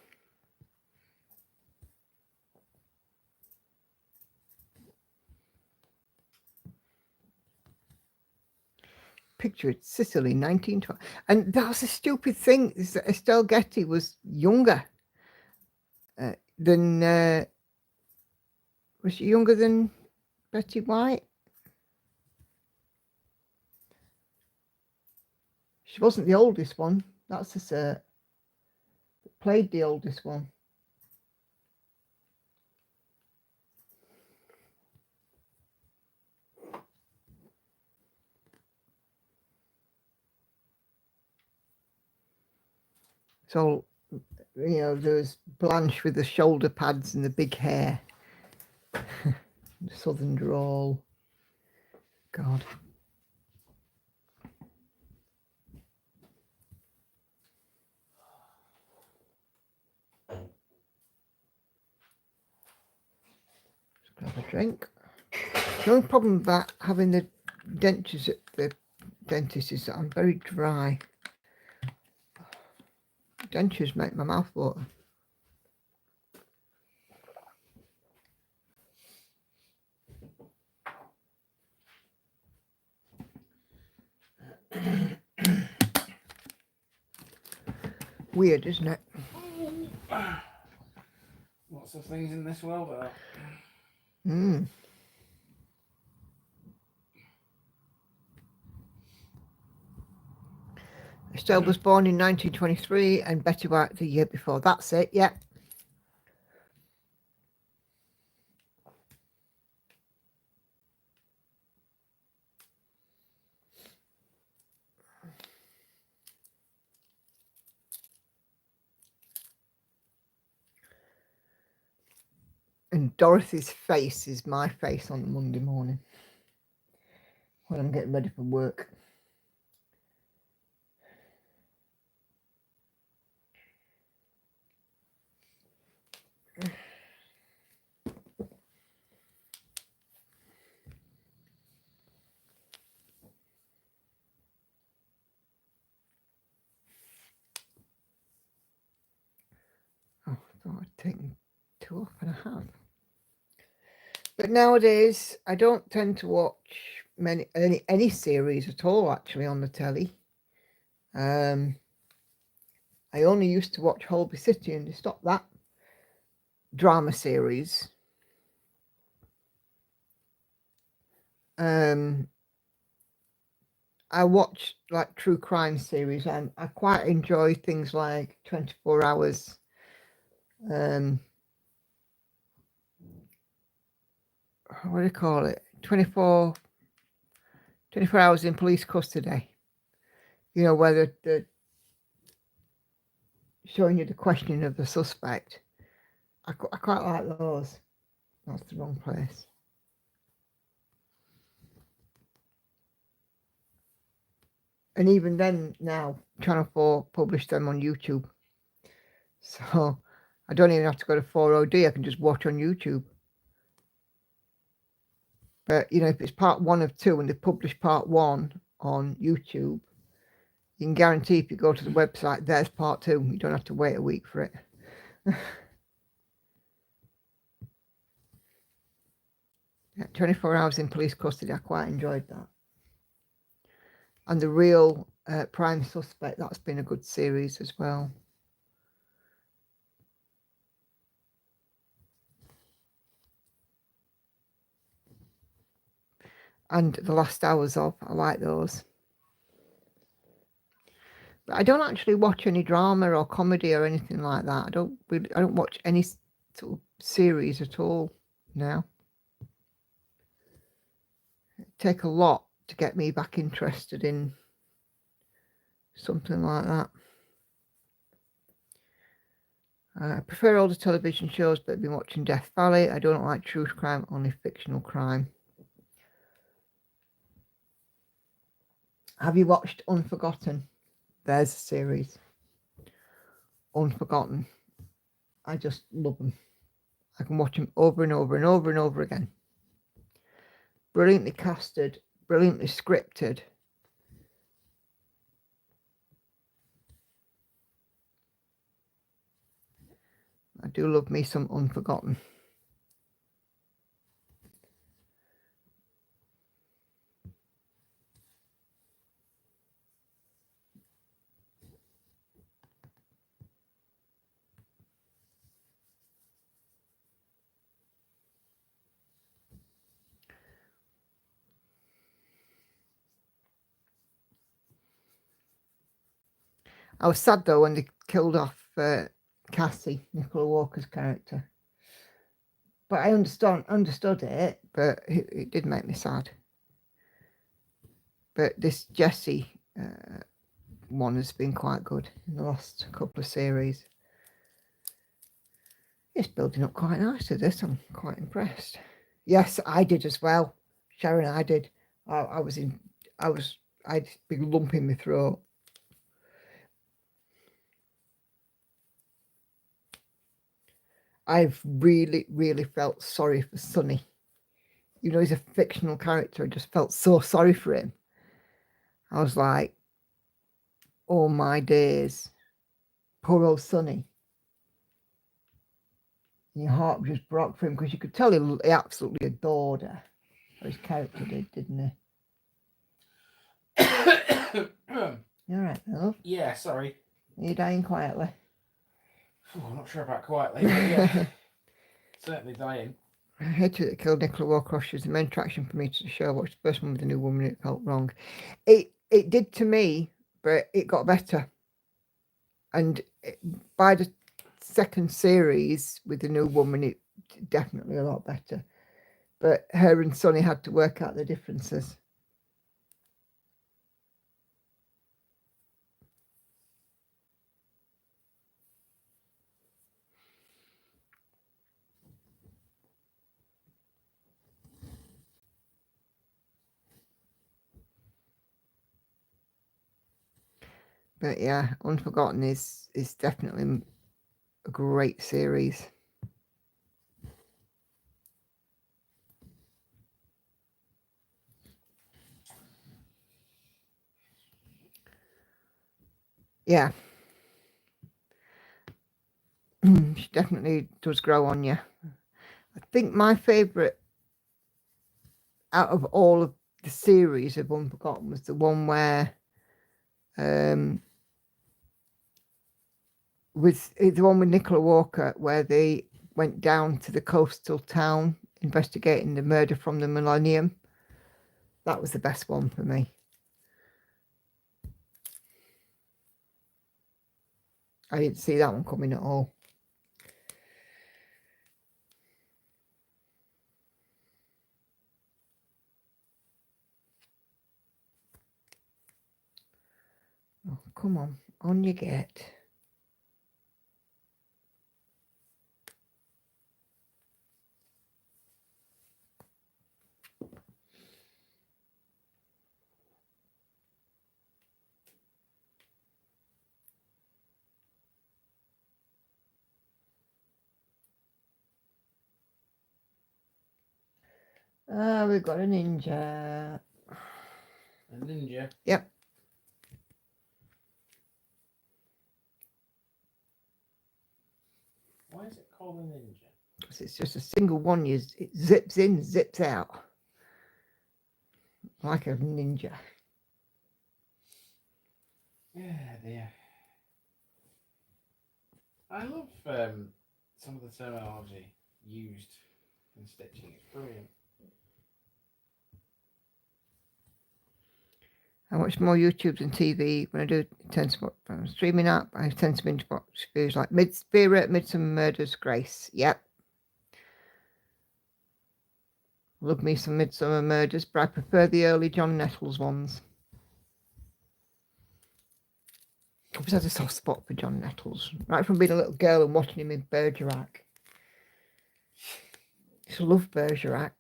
Picture it, Sicily, 1912. And that's a stupid thing, is that Estelle Getty was younger than, was she younger than Betty White? She wasn't the oldest one. That's a cert. Played the oldest one. So, you know, there's Blanche with the shoulder pads and the big hair. The southern drawl. God. Just grab a drink. The only problem about having the dentures at the dentist is that I'm very dry. Dentures make my mouth water. Weird, isn't it? Lots of things in this world are. Estelle was born in 1923 and Betty White the year before. That's it, yeah. And Dorothy's face is my face on Monday morning when I'm getting ready for work. Oh, I thought I'd taken 2.5. But nowadays, I don't tend to watch any series at all, actually, on the telly. I only used to watch Holby City, and they stopped that drama series. I watch like true crime series, and I quite enjoy things like 24 Hours. What do you call it? 24 Hours in Police Custody. You know, where they're showing you the questioning of the suspect. I quite like those. That's the wrong place. And even then, now, Channel 4 publish them on YouTube. So I don't even have to go to 4OD. I can just watch on YouTube. But, you know, if it's part 1 of 2 and they publish part 1 on YouTube, you can guarantee if you go to the website, there's part 2. You don't have to wait a week for it. 24 Hours in Police Custody, I quite enjoyed that. And The Real Prime Suspect, that's been a good series as well. And The Last Hours Of, I like those. But I don't actually watch any drama or comedy or anything like that. I don't watch any sort of series at all now. It take a lot to get me back interested in something like that. I prefer older television shows, but I've been watching Death Valley. I don't like true crime, only fictional crime. Have you watched Unforgotten? There's a series. Unforgotten. I just love them. I can watch them over and over and over and over again. Brilliantly casted, brilliantly scripted. I do love me some Unforgotten. I was sad though when they killed off Cassie, Nicola Walker's character. But I understood it, but it did make me sad. But this Jessie one has been quite good in the last couple of series. It's building up quite nicely, this. I'm quite impressed. Yes, I did as well. Sharon, I did. I had a big lump in my throat. I've really, really felt sorry for Sonny. You know, he's a fictional character. I just felt so sorry for him. I was like, oh my days. Poor old Sonny. Your heart just broke for him because you could tell he absolutely adored her. Or his character did, didn't he? You all right, love? Yeah, sorry. Are you dying quietly? Oh, I'm not sure about quietly, but yeah. Certainly dying. I hated it killed Nicola Walker. She was the main attraction for me to the show. I watched the first one with the new woman. It felt wrong. It did to me, but it got better. And by the second series with the new woman, it definitely a lot better. But her and Sonny had to work out the differences. But yeah, Unforgotten is definitely a great series. Yeah. She definitely does grow on you. I think my favourite out of all of the series of Unforgotten was the one where with the one with Nicola Walker, where they went down to the coastal town investigating the murder from the Millennium. That was the best one for me. I didn't see that one coming at all. Oh, come on you get. We've got a ninja. A ninja? Yep. called a ninja? Because it's just a single one. It zips in, zips out. Like a ninja. Yeah, dear. I love some of the terminology used in stitching. It's brilliant. I watch more YouTube than TV. When I do streaming app, I tend to binge watch videos like Spirit, Midsummer Murders, Grace. Yep. Love me some Midsummer Murders, but I prefer the early John Nettles ones. I always had a soft spot for John Nettles. Right from being a little girl and watching him in Bergerac. I just love Bergerac.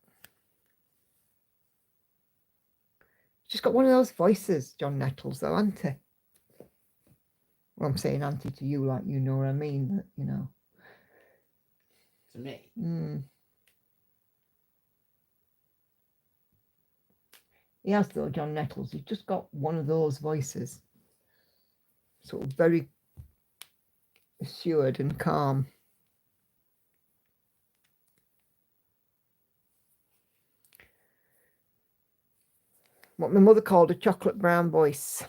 He's just got one of those voices, John Nettles, though, hasn't he? Well, I'm saying auntie to you like you know what I mean, but, you know. To me? He has, though, John Nettles. He's just got one of those voices. Sort of very assured and calm. What my mother called a chocolate brown voice.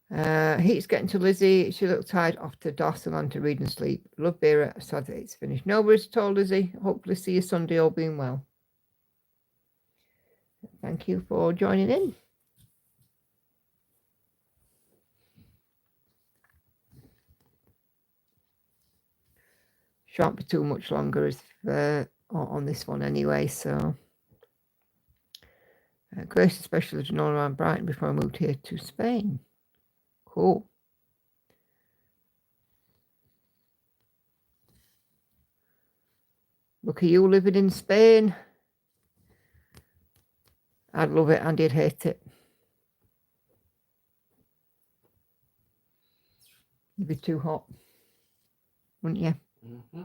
Heat's getting to Lizzie. She looked tired after Dawson on to read and sleep. Love Vera. Sad that it's finished. Nobody's told Lizzie. Hopefully see you Sunday, all being well. Thank you for joining in. Shan't be too much longer on this one anyway, so Grace especially did all around Brighton before I moved here to Spain. Cool. Look at you living in Spain. I'd love it and you'd hate it. It'd be too hot, wouldn't you? Mm-hmm.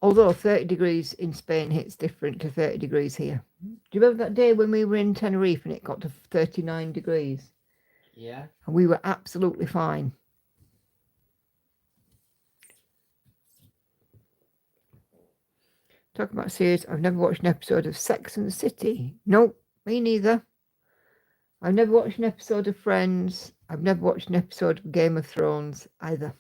Although 30 degrees in Spain hits different to 30 degrees here. Do you remember that day when we were in Tenerife and it got to 39 degrees? Yeah. And we were absolutely fine. Talking about series, I've never watched an episode of Sex and the City. Nope, me neither. I've never watched an episode of Friends. I've never watched an episode of Game of Thrones either.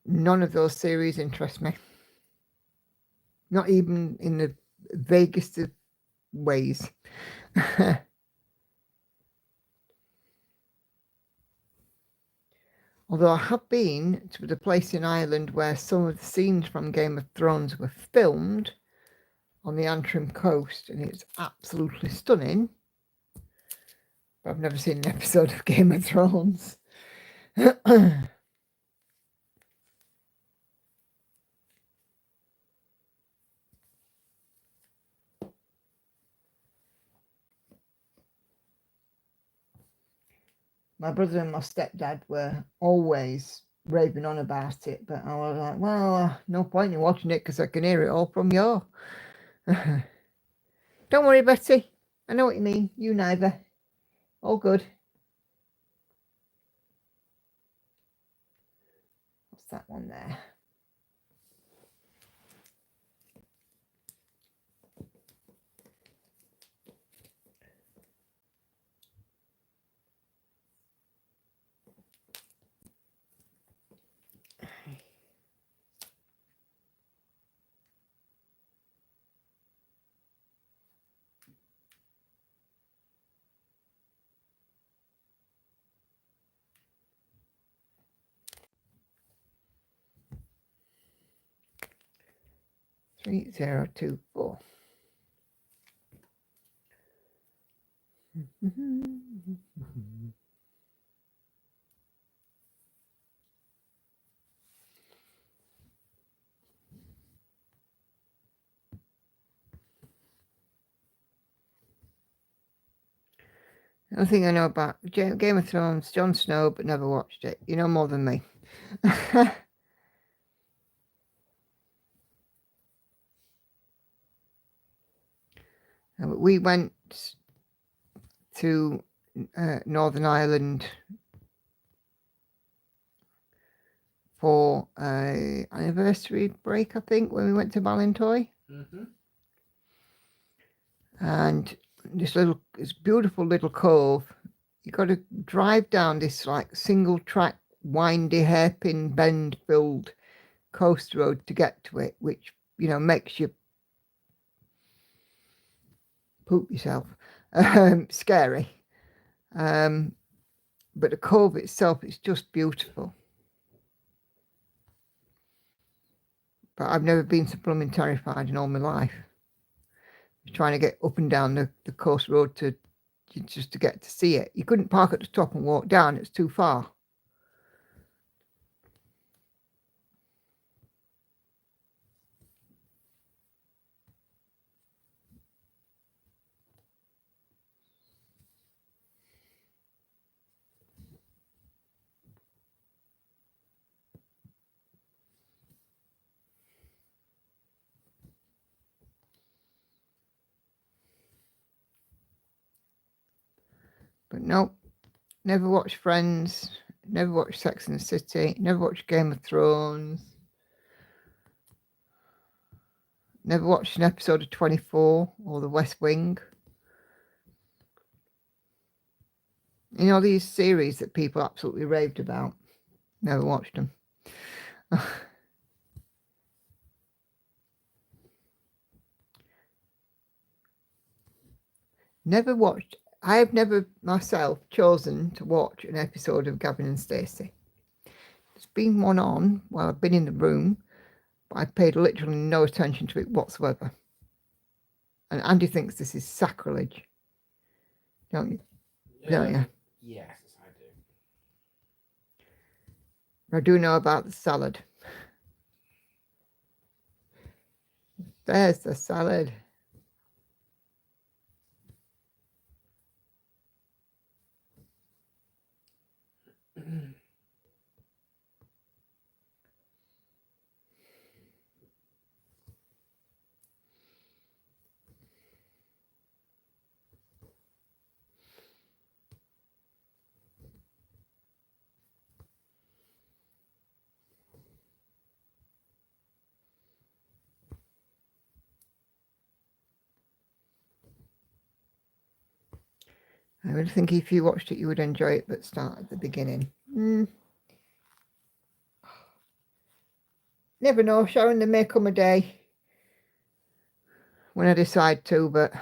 None of those series interest me. Not even in the vaguest of ways. Although I have been to the place in Ireland where some of the scenes from Game of Thrones were filmed on the Antrim coast, and it's absolutely stunning. But I've never seen an episode of Game of Thrones. My brother and my stepdad were always raving on about it, but I was like, well, no point in watching it because I can hear it all from you. Don't worry, Betty. I know what you mean. You neither. All good. What's that one there? Three 024. The only thing I know about Game of Thrones, Jon Snow, but never watched it. You know more than me. We went to Northern Ireland for a anniversary break, I think, when we went to Ballintoy. And this beautiful little cove. You got to drive down this like single track, windy hairpin bend filled coast road to get to it, which makes you poop yourself. Scary. But the cove itself is just beautiful. But I've never been so blooming terrified in all my life. Trying to get up and down the coast road just to get to see it. You couldn't park at the top and walk down, it's too far. But no, never watched Friends, never watched Sex and the City, never watched Game of Thrones, never watched an episode of 24 or The West Wing. These series that people absolutely raved about. Never watched them. Never watched. I have never myself chosen to watch an episode of Gavin and Stacey. There's been one on while I've been in the room, but I paid literally no attention to it whatsoever. And Andy thinks this is sacrilege. Don't you? Don't you? Yes, I do. I do know about the salad. There's the salad. I would think if you watched it, you would enjoy it, but start at the beginning. Never know, Sharon, there may come a day when I decide to, but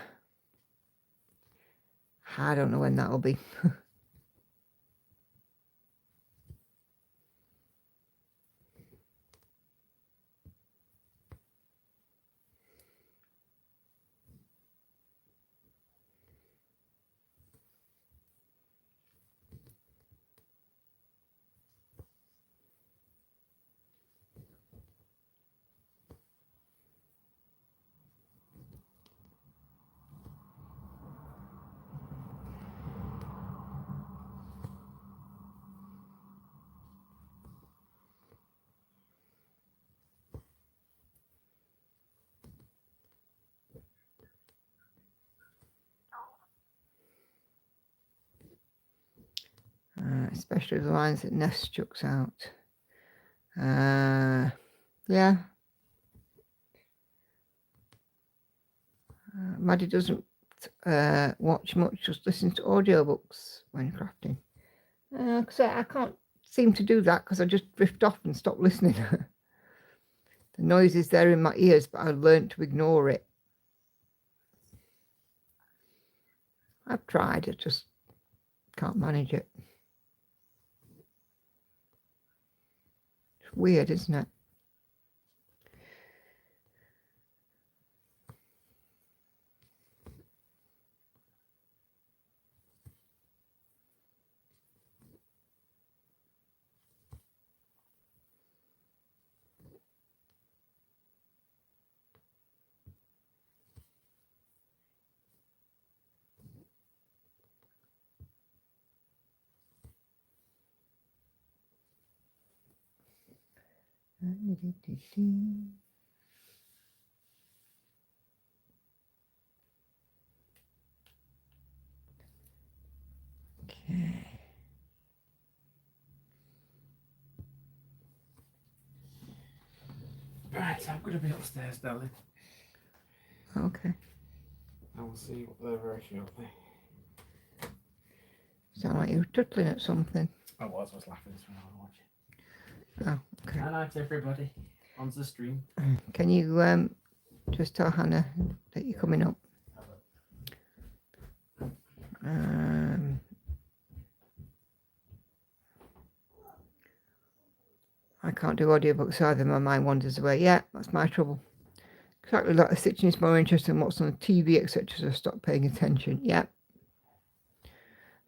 I don't know when that'll be. Especially the lines that Ness chucks out. Yeah. Maddie doesn't watch much, just listens to audiobooks when crafting. Because I can't seem to do that because I just drift off and stop listening. The noise is there in my ears, but I've learned to ignore it. I've tried, I just can't manage it. It's weird, isn't it? Right, I'm going to be upstairs, darling. Okay. I will see you up there very shortly. Sound like you were tuttling at something. I was laughing as well watching. Oh, okay. Good night, everybody. On the stream. Can you just tell Hannah that you're coming up? I can't do audiobooks either. My mind wanders away. Yeah, that's my trouble. Exactly like the stitching is more interesting in what's on the TV, etc. So I stopped paying attention. Yeah.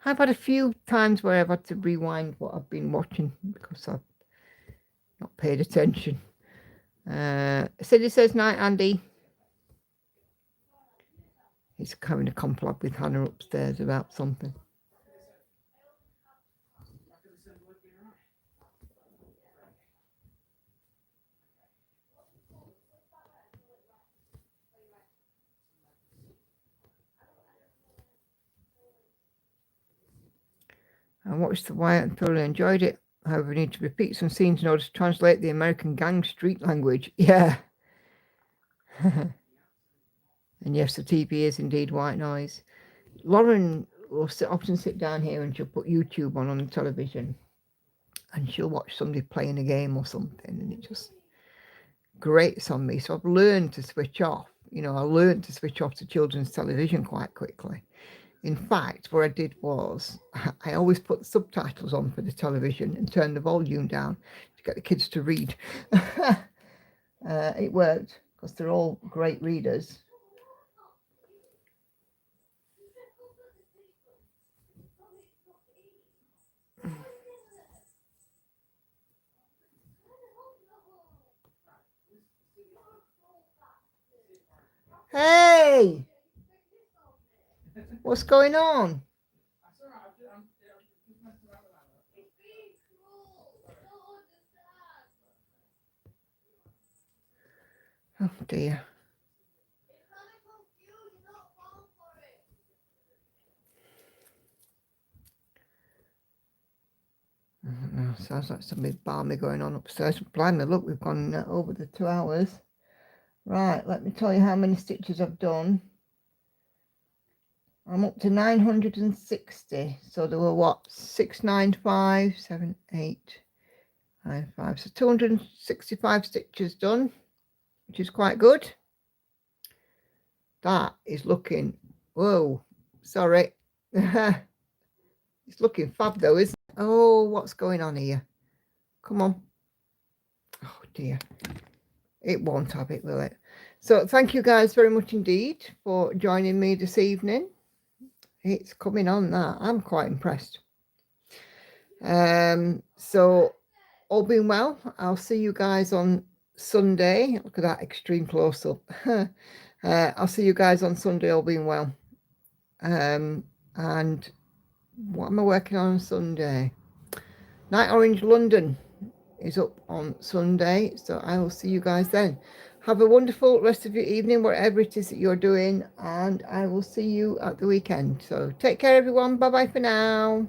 I've had a few times where I've had to rewind what I've been watching because I've not paid attention. Cindy says night, Andy. He's having a conflab with Hannah upstairs about something. I watched The Wire and thoroughly enjoyed it. However, I need to repeat some scenes in order to translate the American gang street language. Yeah. And yes, the TV is indeed white noise. Lauren will often sit down here and she'll put YouTube on the television and she'll watch somebody playing a game or something and it just grates on me. So I've learned to switch off. I learned to switch off to children's television quite quickly. In fact, what I did was I always put the subtitles on for the television and turn the volume down to get the kids to read. It worked because they're all great readers. Hey! What's going on? Oh dear. I don't know, sounds like something balmy going on upstairs. Blimey, look, we've gone over the 2 hours. Right, let me tell you how many stitches I've done. I'm up to 960. So there were what? 695, 7, 8, 9, 5. So 265 stitches done, which is quite good. That is looking, whoa, sorry. It's looking fab though, isn't it? Oh, what's going on here? Come on. Oh dear. It won't have it, will it? So thank you guys very much indeed for joining me this evening. It's coming on that. I'm quite impressed. So all being well, I'll see you guys on Sunday. Look at that extreme close-up. I'll see you guys on Sunday, all being well. And what am I working on Sunday? Night Orange London is up on Sunday, so I will see you guys then. Have a wonderful rest of your evening, whatever it is that you're doing, and I will see you at the weekend. So take care, everyone. Bye bye for now.